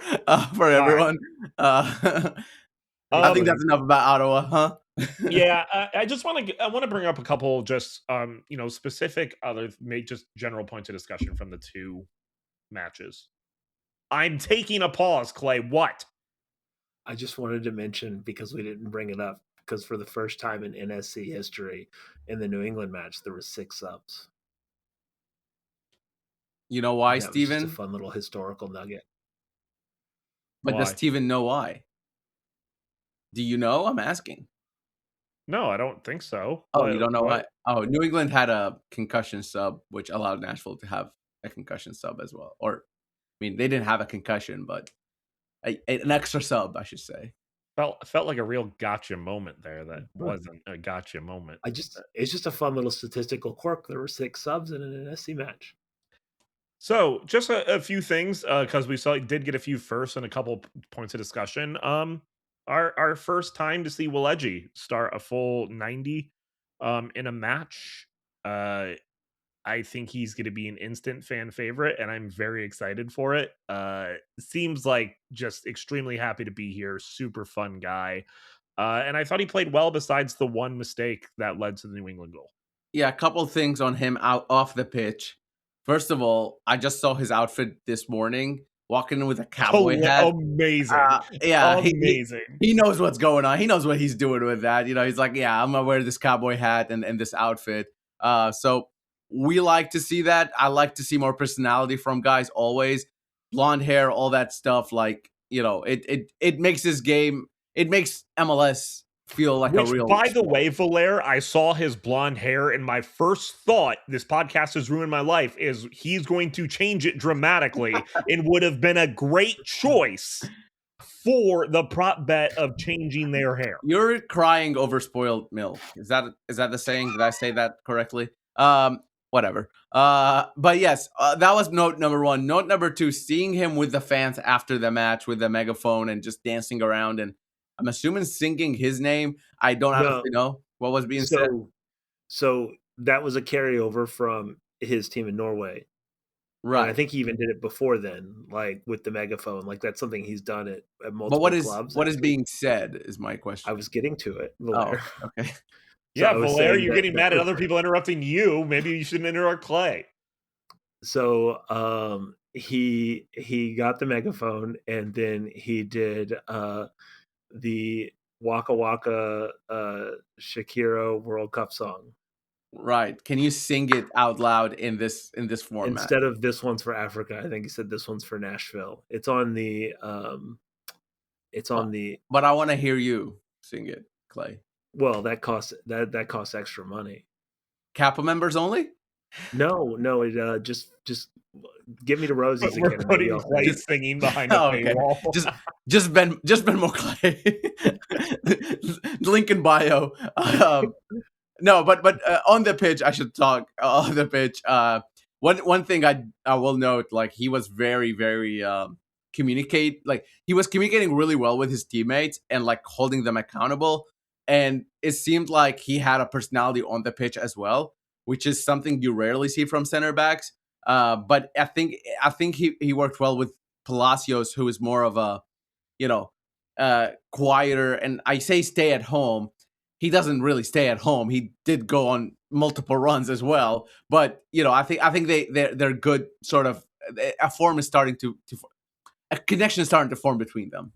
for everyone. Right. I think that's enough about Ottawa, huh? Yeah, I want to bring up a couple just specific just general points of discussion from the two matches. I'm taking a pause, Clay. What? I just wanted to mention, because we didn't bring it up, because for the first time in NSC history, in the New England match, there were 6 subs. You know why, Steven? Just a fun little historical nugget. But does Steven know why? Do you know? I'm asking. No, I don't think so. Oh, you don't know why? Oh, New England had a concussion sub, which allowed Nashville to have a concussion sub as well. Or, I mean, they didn't have a concussion, but an extra sub, I should say. Felt like a real gotcha moment there. That wasn't a gotcha moment. It's just a fun little statistical quirk. There were 6 subs in an NSC match. So just a few things, because we did get a few firsts and a couple points of discussion. Our first time to see Willeji start a full 90 in a match. I think he's going to be an instant fan favorite, and I'm very excited for it. Seems like just extremely happy to be here. Super fun guy. And I thought he played well besides the one mistake that led to the New England goal. Yeah, a couple things on him off the pitch. First of all, I just saw his outfit this morning, walking in with a cowboy hat. Amazing. Yeah, amazing. He knows what's going on. He knows what he's doing with that. He's like, yeah, I'm going to wear this cowboy hat and this outfit. So we like to see that. I like to see more personality from guys always. Blonde hair, all that stuff. Like, it makes this game, it makes MLS feel like a Which, real by the sport. way, Valer, I saw his blonde hair, and my first thought, this podcast has ruined my life, is he's going to change it dramatically and would have been a great choice for the prop bet of changing their hair. You're crying over spoiled milk. Is that the saying? Did I say that correctly? Whatever. But yes, that was note number one. Note number two, seeing him with the fans after the match with the megaphone and just dancing around, and I'm assuming singing his name. I don't No. honestly know what was being said. So that was a carryover from his team in Norway. And I Right. think he even did it before then, like with the megaphone. Like that's something he's done at But multiple clubs. what is being said is my I question. was getting to it, Oh, Valer. okay. So I Yeah, was Valer, saying you're that- getting that mad at was- other people interrupting you. Maybe you shouldn't interrupt Clay. So he got the megaphone, and then he did the Waka Waka Shakira World Cup song. Right. Can you sing it out loud in this format? Instead of "This One's for Africa," I think he said "This One's for Nashville." It's on the But I want to hear you sing it, Clay. well, that costs extra money. Kappa members only? No, it just get me to Rosie's We're again. and maybe putting I'll Clay sing it. singing behind a Oh, okay. paywall. Just Ben Clay. Link in bio. No, but on the pitch, I should talk on the pitch. One thing I will note, like he was very he was communicating really well with his teammates and like holding them accountable. And it seemed like he had a personality on the pitch as well, which is something you rarely see from center backs. But I think he worked well with Palacios, who is more of a, quieter. And I say stay at home. He doesn't really stay at home. He did go on multiple runs as well. But I think they're good. Sort of a form is starting a connection is starting to form between them.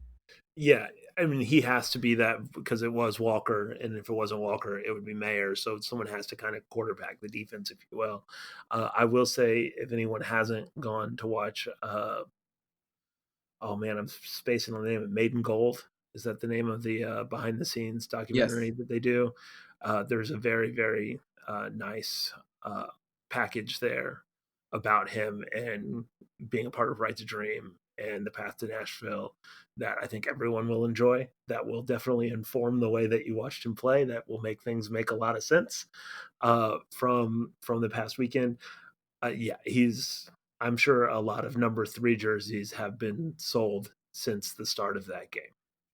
Yeah, I mean, he has to be that because it was Walker, and if it wasn't Walker, it would be Mayer. So someone has to kind of quarterback the defense, if you will. I will say, if anyone hasn't gone to watch, oh man, I'm spacing on the name of Madrigold. Is that the name of the behind the scenes documentary that they do? There's a very, very nice package there about him and being a part of Right to Dream and the path to Nashville that I think everyone will enjoy. That will definitely inform the way that you watched him play. That will make things make a lot of sense from the past weekend. Yeah, I'm sure a lot of number 3 jerseys have been sold since the start of that game.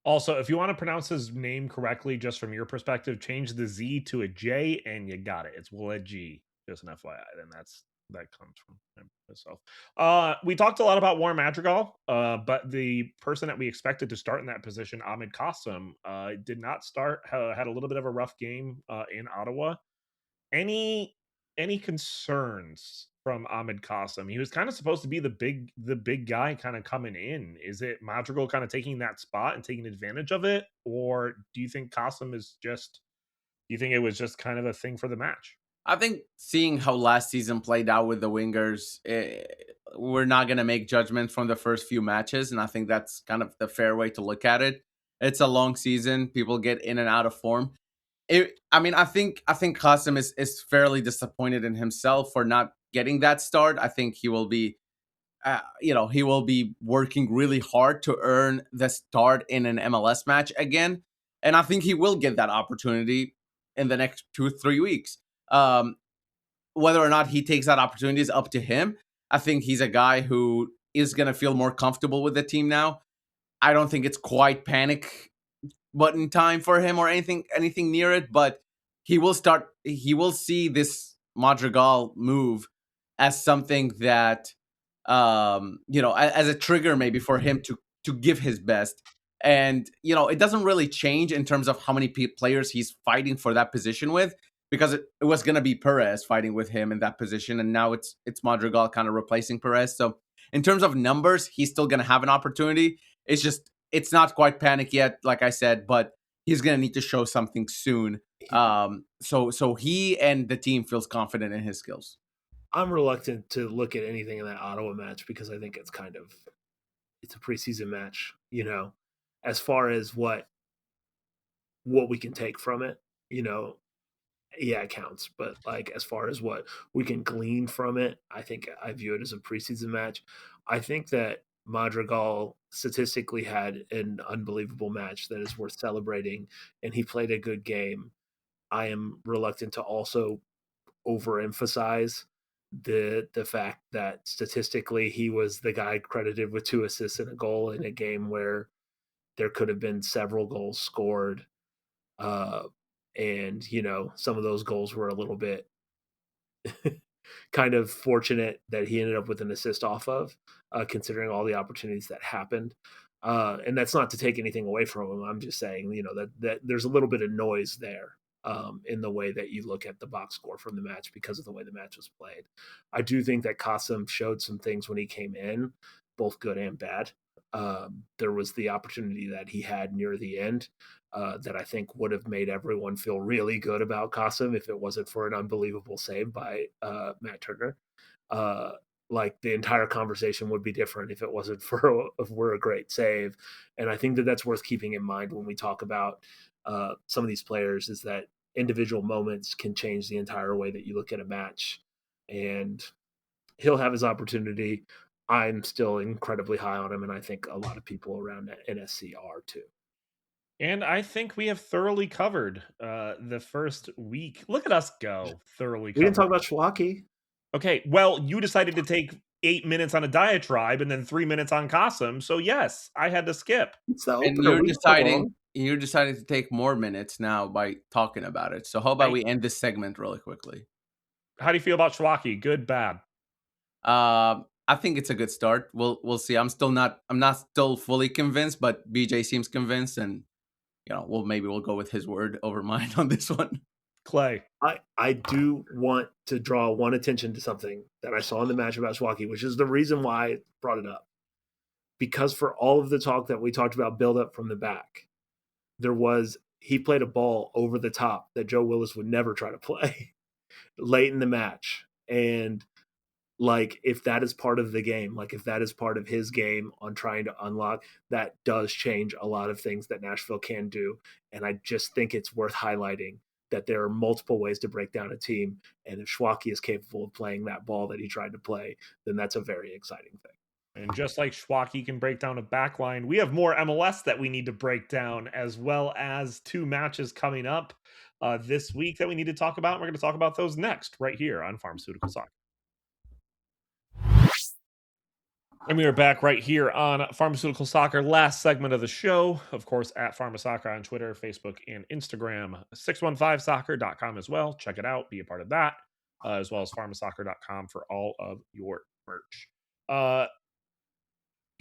Also, if you want to pronounce his name correctly, just from your perspective, change the Z to a J, and you got it. It's Willed G. Just an FYI. Then that comes from himself. We talked a lot about Warren Madrigal, but the person that we expected to start in that position, Ahmed Qasim, did not start. Had a little bit of a rough game in Ottawa. Any concerns from Ahmed Qasim? He was kind of supposed to be the big guy kind of coming in. Is it Madrigal kind of taking that spot and taking advantage of it? Or do you think Qasim is just, do you think it was just kind of a thing for the match? I think seeing how last season played out with the wingers, we're not going to make judgments from the first few matches. And I think that's kind of the fair way to look at it. It's a long season. People get in and out of form. I think Qasim is fairly disappointed in himself for not getting that start. I think he will be, he will be working really hard to earn the start in an MLS match again, and I think he will get that opportunity in the next 2-3 weeks. Whether or not he takes that opportunity is up to him. I think he's a guy who is going to feel more comfortable with the team now. I don't think it's quite panic button time for him or anything near it, but he will see this Madrigal move as something that as a trigger maybe for him to give his best. And it doesn't really change in terms of how many players he's fighting for that position with, because it was going to be Perez fighting with him in that position, and now it's Madrigal kind of replacing Perez. So in terms of numbers, he's still going to have an opportunity. It's not quite panic yet, like I said, but he's going to need to show something soon. So he and the team feels confident in his skills. I'm reluctant to look at anything in that Ottawa match because I think it's a preseason match, as far as what what we can take from it, yeah, it counts. But like as far as what we can glean from it, I think I view it as a preseason match. I think that Madrigal statistically had an unbelievable match that is worth celebrating, and he played a good game. I am reluctant to also overemphasize the fact that statistically he was the guy credited with 2 assists and a goal in a game where there could have been several goals scored. Uh, and some of those goals were a little bit kind of fortunate that he ended up with an assist off of, considering all the opportunities that happened. And that's not to take anything away from him. I'm just saying, that there's a little bit of noise there, in the way that you look at the box score from the match because of the way the match was played. I do think that Qasim showed some things when he came in, both good and bad. There was the opportunity that he had near the end, that I think would have made everyone feel really good about Qasim if it wasn't for an unbelievable save by Matt Turner. Uh, like the entire conversation would be different if it wasn't for a great save. And I think that that's worth keeping in mind when we talk about some of these players, is that individual moments can change the entire way that you look at a match. And he'll have his opportunity. I'm still incredibly high on him, and I think a lot of people around NSC are too. And I think we have thoroughly covered the first week. Look at us go. Thoroughly We didn't covered. talk about Schwaki. Okay, well, you decided to take 8 minutes on a diatribe and then 3 minutes on Qasim. So yes, I had to skip. It's the And opener. We can talk along. you're deciding to take more minutes now by talking about it. So how about Right. we end this segment really quickly? How do you feel about Schwaki? Good, bad? I think it's a good start. We'll see. I'm not still fully convinced, but BJ seems convinced, and maybe we'll go with his word over mine on this one. Clay. I do want to draw one attention to something that I saw in the match about Schwaki, which is the reason why I brought it up. Because for all of the talk that we talked about build up from the back, he played a ball over the top that Joe Willis would never try to play late in the match. And like, if that is part of the game, like if that is part of his game on trying to unlock, that does change a lot of things that Nashville can do. And I just think it's worth highlighting that there are multiple ways to break down a team. And if Schwaki is capable of playing that ball that he tried to play, then that's a very exciting thing. And just like Schwaki can break down a backline, we have more MLS that we need to break down, as well as 2 matches coming up this week that we need to talk about. We're going to talk about those next, right here on Pharmaceutical Soccer. And we are back right here on Pharmaceutical Soccer, last segment of the show. Of course, at PharmaSoccer on Twitter, Facebook, and Instagram. 615soccer.com as well. Check it out. Be a part of that, as well as pharmasoccer.com for all of your merch.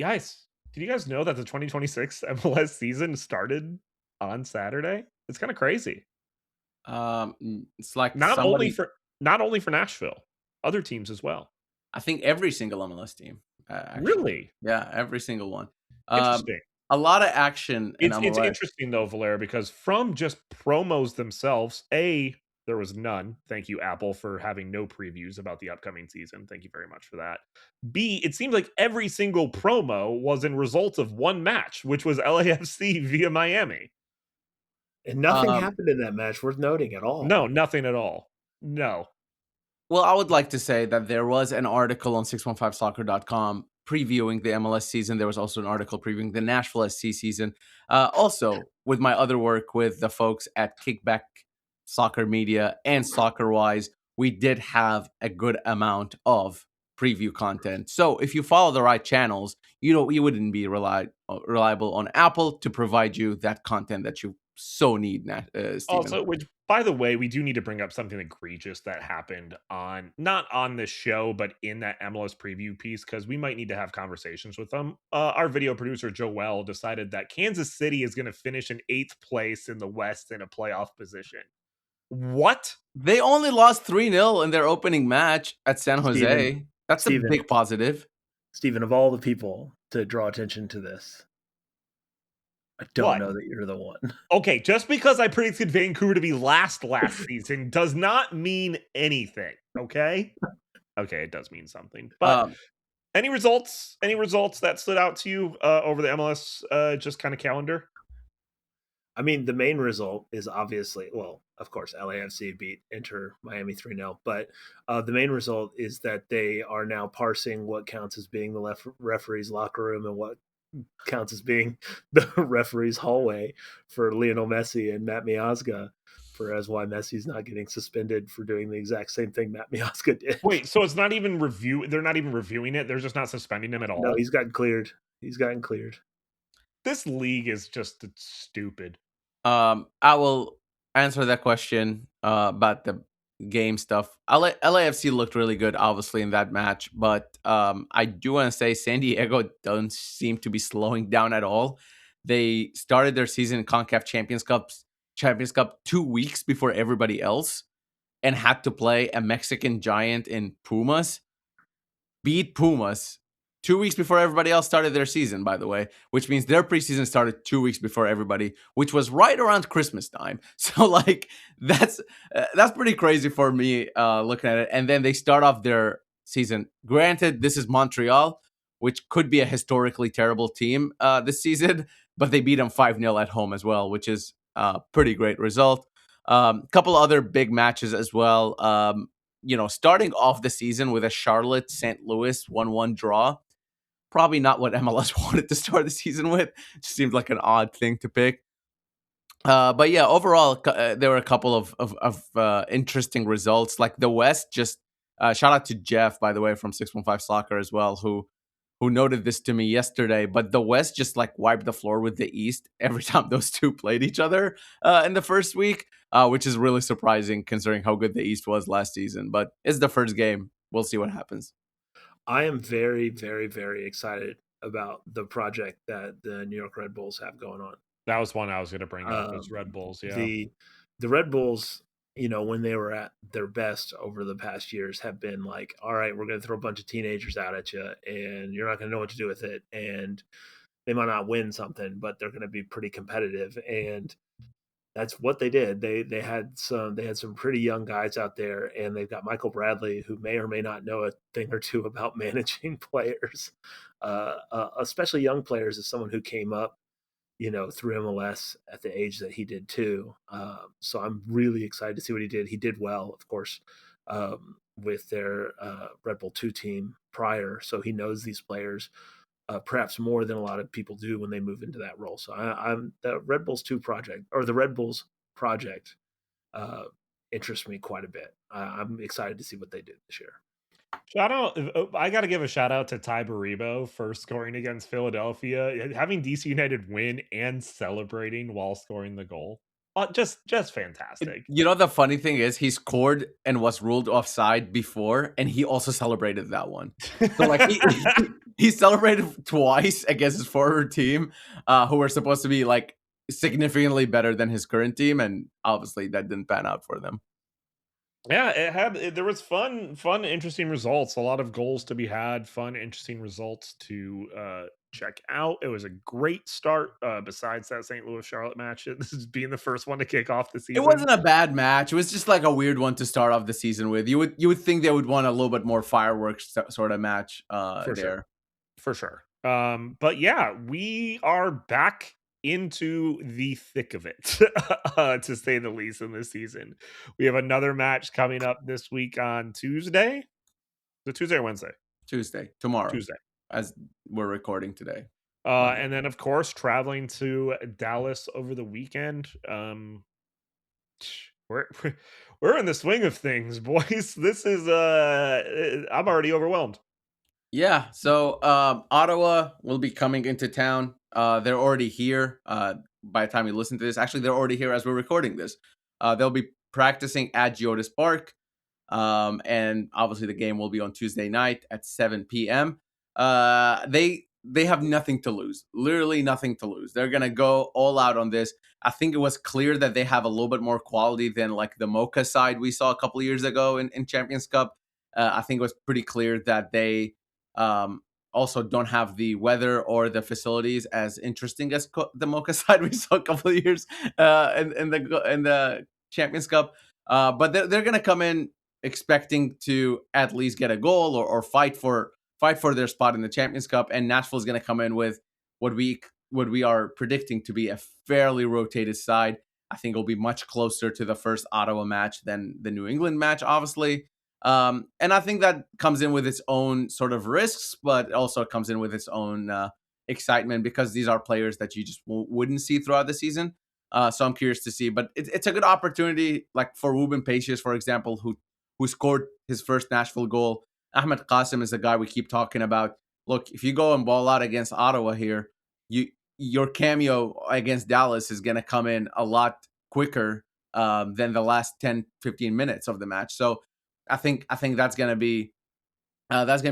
Guys, did you guys know that the 2026 MLS season started on Saturday? It's kind of crazy. It's like Not only for Nashville, other teams as well. I think every single MLS team. Actually. Really? Yeah, every single one. Interesting. A lot of action in MLS. It's interesting though, Valera, because from just promos themselves, there was none. Thank you, Apple, for having no previews about the upcoming season. Thank you very much for that. B, it seems like every single promo was in result of one match, which was LAFC via Miami. And nothing happened in that match worth noting at all. No, nothing at all. No. Well, I would like to say that there was an article on 615soccer.com previewing the MLS season. There was also an article previewing the Nashville SC season. Also, with my other work with the folks at Kickback Soccer Media and SoccerWise, we did have a good amount of preview content. So if you follow the right channels, you wouldn't be reliable on Apple to provide you that content that you so need, Steven. Also, which, by the way, we do need to bring up something egregious that happened not on this show, but in that MLS preview piece, because we might need to have conversations with them. Our video producer, Joel, decided that Kansas City is going to finish in 8th place in the West in a playoff position. What? They only lost 3-0 in their opening match at San Jose. That's a big positive. Steven, of all the people to draw attention to this, I don't know that you're the one. Okay, just because I predicted Vancouver to be last season does not mean anything, okay? Okay, it does mean something. But any results that stood out to you over the MLS just kind of calendar? I mean, the main result is obviously, well, of course, LAFC beat Inter Miami 3-0, but the main result is that they are now parsing what counts as being the referee's locker room and what counts as being the referee's hallway for Lionel Messi and Matt Miazga, for as why Messi's not getting suspended for doing the exact same thing Matt Miazga did. Wait, so it's not even they're not even reviewing it. They're just not suspending him at No, all. he's gotten cleared. He's gotten cleared. This league is just stupid. I will answer that question about the game stuff. LAFC looked really good, obviously, in that match, but I do want to say San Diego doesn't seem to be slowing down at all. They started their season in CONCACAF Champions Cup 2 weeks before everybody else, and had to play a Mexican giant in Pumas. Beat Pumas 2 weeks before everybody else started their season, by the way, which means their preseason started 2 weeks before everybody, which was right around Christmas time. So like that's pretty crazy for me looking at it. And then they start off their season. Granted, this is Montreal, which could be a historically terrible team this season, but they beat them 5-0 at home as well, which is a pretty great result. Couple other big matches as well. Starting off the season with a Charlotte St. Louis 1-1 draw. Probably not what MLS wanted to start the season with. Just seemed like an odd thing to pick. But yeah, overall, there were a couple of interesting results. Like the West, just shout out to Jeff, by the way, from 615 Soccer as well, who noted this to me yesterday. But the West just like wiped the floor with the East every time those two played each other in the first week, which is really surprising considering how good the East was last season. But it's the first game. We'll see what happens. I am very, very, very excited about the project that the New York Red Bulls have going on. That was one I was going to bring up. Is Red Bulls, yeah. The Red Bulls, when they were at their best over the past years, have been like, all right, we're going to throw a bunch of teenagers out at you, and you're not going to know what to do with it, and they might not win something, but they're going to be pretty competitive, and that's what they did. They had some pretty young guys out there, and they've got Michael Bradley, who may or may not know a thing or two about managing players, especially young players, as someone who came up, through MLS at the age that he did too. So I'm really excited to see what he did. He did well, of course, with their Red Bull 2 team prior, so he knows these players. Perhaps more than a lot of people do when they move into that role. So I'm the Red Bulls 2 project, or the Red Bulls project, interests me quite a bit. I'm excited to see what they did this year. Shout out! I got to give a shout out to Ty Baribo for scoring against Philadelphia, having DC United win and celebrating while scoring the goal. Just fantastic. The funny thing is he scored and was ruled offside before, and he also celebrated that one. So like he celebrated twice against his former team, who were supposed to be like significantly better than his current team, and obviously that didn't pan out for them. Yeah, there was fun, interesting results. A lot of goals to be had. Fun, interesting results to check out. It was a great start. Besides that St. Louis Charlotte match, this is being the first one to kick off the season. It wasn't a bad match. It was just like a weird one to start off the season with. You would think they would want a little bit more fireworks sort of match there. For sure. But yeah, we are back into the thick of it, to say the least, in this season. We have another match coming up this week on Tuesday. The Tuesday or Wednesday? Tomorrow. Tuesday, as we're recording today. And then of course traveling to Dallas over the weekend. We're in the swing of things, boys. This is I'm already overwhelmed. Yeah, so Ottawa will be coming into town. They're already here by the time you listen to this. Actually, they're already here as we're recording this. They'll be practicing at Geodis Park. And obviously the game will be on Tuesday night at 7 p.m. They have nothing to lose. Literally nothing to lose. They're going to go all out on this. I think it was clear that they have a little bit more quality than like the Mocha side we saw a couple of years ago in Champions Cup. I think it was pretty clear that they also don't have the weather or the facilities as interesting as the Mocha side we saw a couple of years in the Champions Cup. But they're going to come in expecting to at least get a goal or fight for their spot in the Champions Cup. And Nashville is going to come in with what we what we are predicting to be a fairly rotated side. I think it'll be much closer to the first Ottawa match than the New England match, obviously. And I think that comes in with its own sort of risks, but also comes in with its own excitement because these are players that you just wouldn't see throughout the season. So I'm curious to see, but it's a good opportunity, like for Ruben Pacius, for example, who scored his first Nashville goal. Ahmed Qasim is the guy we keep talking about. Look, if you go and ball out against Ottawa here, your cameo against Dallas is going to come in a lot quicker than the last 10, 15 minutes of the match. So I think that's going to be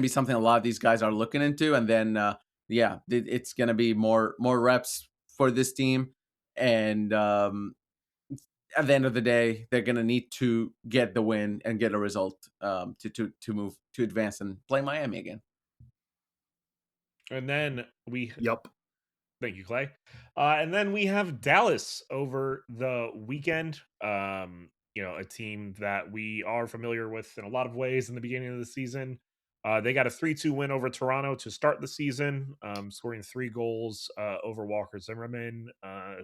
something a lot of these guys are looking into. And then it's going to be more reps for this team. And at the end of the day, they're going to need to get the win and get a result to move to advance and play Miami again. And then Yup. Thank you, Clay. And then we have Dallas over the weekend. A team that we are familiar with in a lot of ways in the beginning of the season. They got a 3-2 win over Toronto to start the season, scoring 3 goals over Walker Zimmerman,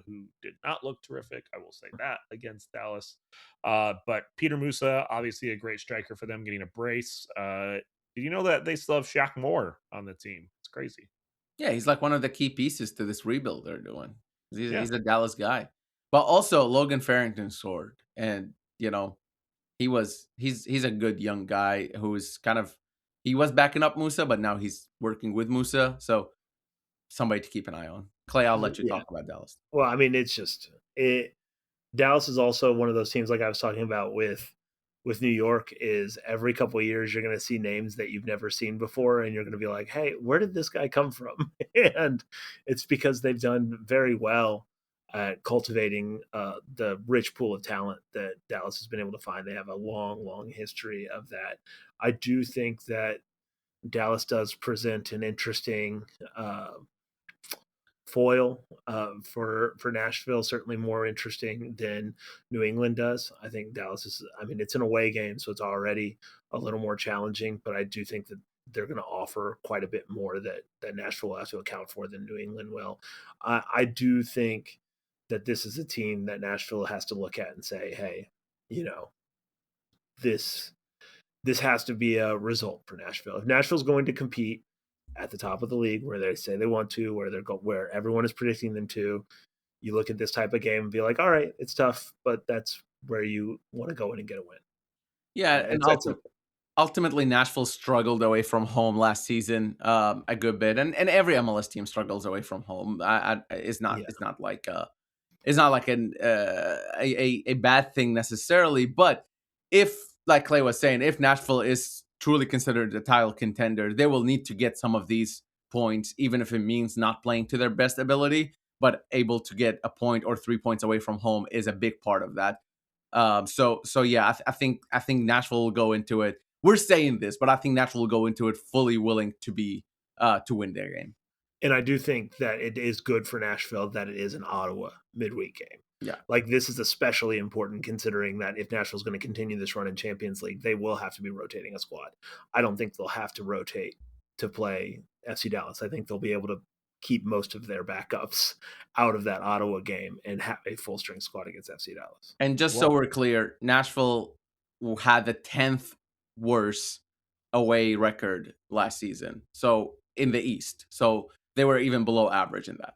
who did not look terrific. I will say that against Dallas. But Peter Musa, obviously a great striker for them, getting a brace. Did you know that they still have Shaq Moore on the team? It's crazy. Yeah, he's like one of the key pieces to this rebuild they're doing. He's Yeah. a Dallas guy. But also Logan Farrington scored. And, he's a good young guy who's he was backing up Musa, but now he's working with Musa. So somebody to keep an eye on. Clay, I'll let you Yeah. talk about Dallas. Well, I mean, it's just Dallas is also one of those teams, like I was talking about with New York, is every couple of years you're going to see names that you've never seen before, and you're going to be like, "Hey, where did this guy come from?" And it's because they've done very well at cultivating the rich pool of talent that Dallas has been able to find. They have a long, long history of that. I do think that Dallas does present an interesting foil for Nashville, certainly more interesting than New England does. I think Dallas is, I mean, it's an away game, so it's already a little more challenging, but I do think that they're going to offer quite a bit more that Nashville will have to account for than New England will. I do think that this is a team that Nashville has to look at and say, hey, this has to be a result for Nashville. If Nashville's going to compete at the top of the league where they say they want to, where everyone is predicting them to, you look at this type of game and be like, all right, it's tough, but that's where you want to go in and get a win. Yeah, and ultimately Nashville struggled away from home last season a good bit, and every MLS team struggles away from home. It's not like a bad thing necessarily, but if, like Clay was saying, if Nashville is truly considered a title contender, they will need to get some of these points, even if it means not playing to their best ability, but able to get a point or 3 points away from home is a big part of that. So yeah, I think Nashville will go into it. We're saying this, but I think Nashville will go into it fully willing to be to win their game. And I do think that it is good for Nashville that it is an Ottawa midweek game. Yeah. Like, this is especially important considering that if Nashville's going to continue this run in Champions League, they will have to be rotating a squad. I don't think they'll have to rotate to play FC Dallas. I think they'll be able to keep most of their backups out of that Ottawa game and have a full strength squad against FC Dallas. And just so we're clear, Nashville had the 10th worst away record last season. So in the East. So they were even below average in that.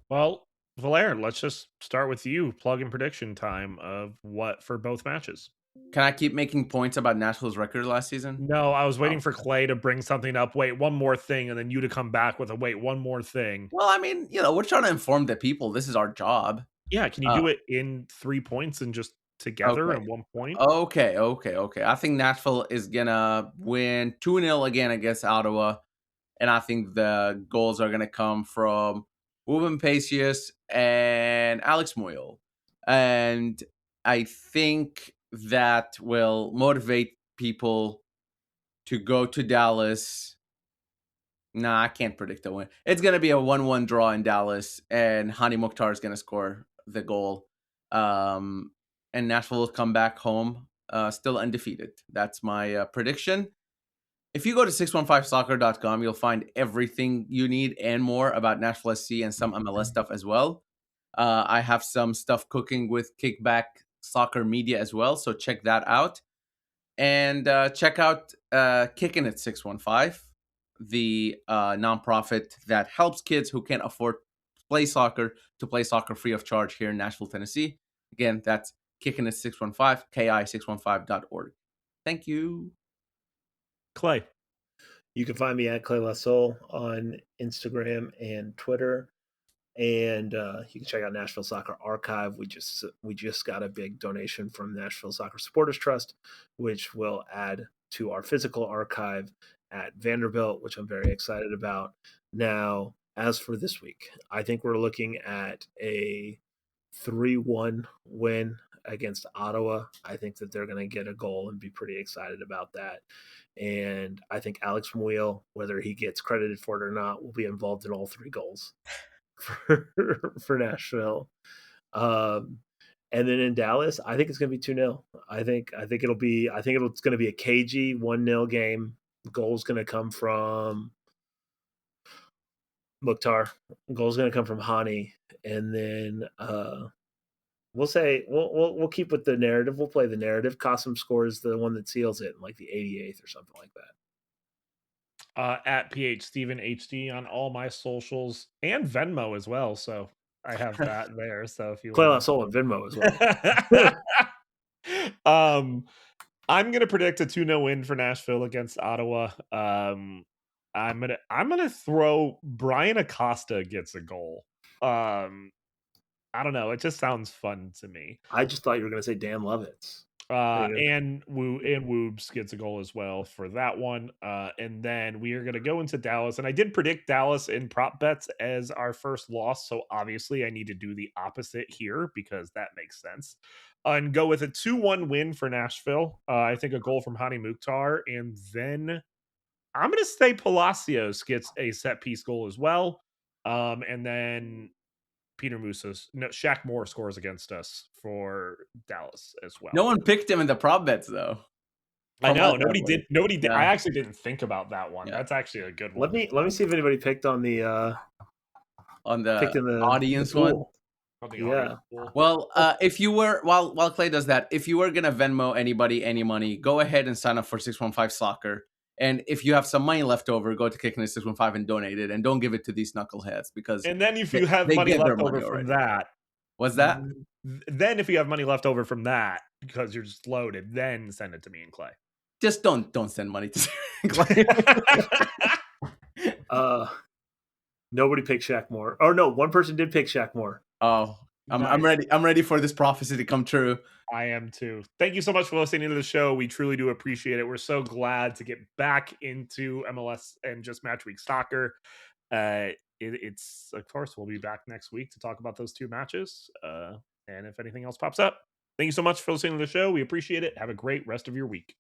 Well, Valère, let's just start with you. Plug in prediction time of what for both matches. Can I keep making points about Nashville's record last season? No, I was waiting for Clay to bring something up. Wait, one more thing, and then you to come back with one more thing. Well, I mean, we're trying to inform the people. This is our job. Yeah, can you do it in 3 points and just together in 1 point? Okay. I think Nashville is gonna win 2-0 again against Ottawa, and I think the goals are gonna come from Ruben Pacius and Alex Muyl. And I think that will motivate people to go to Dallas. Nah, I can't predict a win. It's going to be a 1-1 draw in Dallas, and Hani Mukhtar is going to score the goal. And Nashville will come back home still undefeated. That's my prediction. If you go to 615soccer.com, you'll find everything you need and more about Nashville SC and some MLS stuff as well. I have some stuff cooking with Kickback Soccer Media as well, so check that out. And check out Kicking It 615, the nonprofit that helps kids who can't afford play soccer to play soccer free of charge here in Nashville, Tennessee. Again, that's Kicking It 615, ki615.org. Thank you. Clay. You can find me at Clay LaSoul on Instagram and Twitter. And you can check out Nashville Soccer Archive. We just got a big donation from Nashville Soccer Supporters Trust, which will add to our physical archive at Vanderbilt, which I'm very excited about. Now, as for this week, I think we're looking at a 3-1 win against Ottawa. I think that they're going to get a goal and be pretty excited about that. And I think Alex Muil, whether he gets credited for it or not, will be involved in all 3 goals for Nashville. And then in Dallas, I think it's going to be 2-0. I think it's going to be a cagey 1-0 game. Goal's going to come from Mukhtar. Goal's going to come from Hani, and then we'll keep with the narrative. We'll play the narrative. Qasim scores the one that seals it in like the 88th or something like that. At PH Steven HD on all my socials and Venmo as well. So I have that there. So if you Clay want LaSoul and Venmo as well. I'm gonna predict a 2-0 win for Nashville against Ottawa. I'm gonna throw Brian Acosta gets a goal. I don't know. It just sounds fun to me. I just thought you were going to say Dan Lovitz. And Woobs gets a goal as well for that one. And then we are going to go into Dallas. And I did predict Dallas in prop bets as our first loss. So obviously I need to do the opposite here because that makes sense. And go with a 2-1 win for Nashville. I think a goal from Hani Mukhtar. And then I'm going to say Palacios gets a set piece goal as well. And then Shaq Moore scores against us for Dallas as well. No one picked him in the prop bets, though. I know nobody did. Yeah. I actually didn't think about that one. Yeah. That's actually a good one. Let me see if anybody picked on the audience one. Yeah. Well, if you were while Clay does that, if you were gonna Venmo anybody any money, go ahead and sign up for 615 Soccer. And if you have some money left over, go to Kicking It 615 and donate it, and don't give it to these knuckleheads because. And then if you have money left over from that, what's that? Then if you have money left over from that because you're just loaded, then send it to me and Clay. Just don't send money to Clay. Nobody picked Shaq Moore. Oh no, one person did pick Shaq Moore. Oh, I'm ready. I'm ready for this prophecy to come true. I am too. Thank you so much for listening to the show. We truly do appreciate it. We're so glad to get back into MLS and just Match Week Soccer. It's of course we'll be back next week to talk about those 2 matches. And if anything else pops up, thank you so much for listening to the show. We appreciate it. Have a great rest of your week.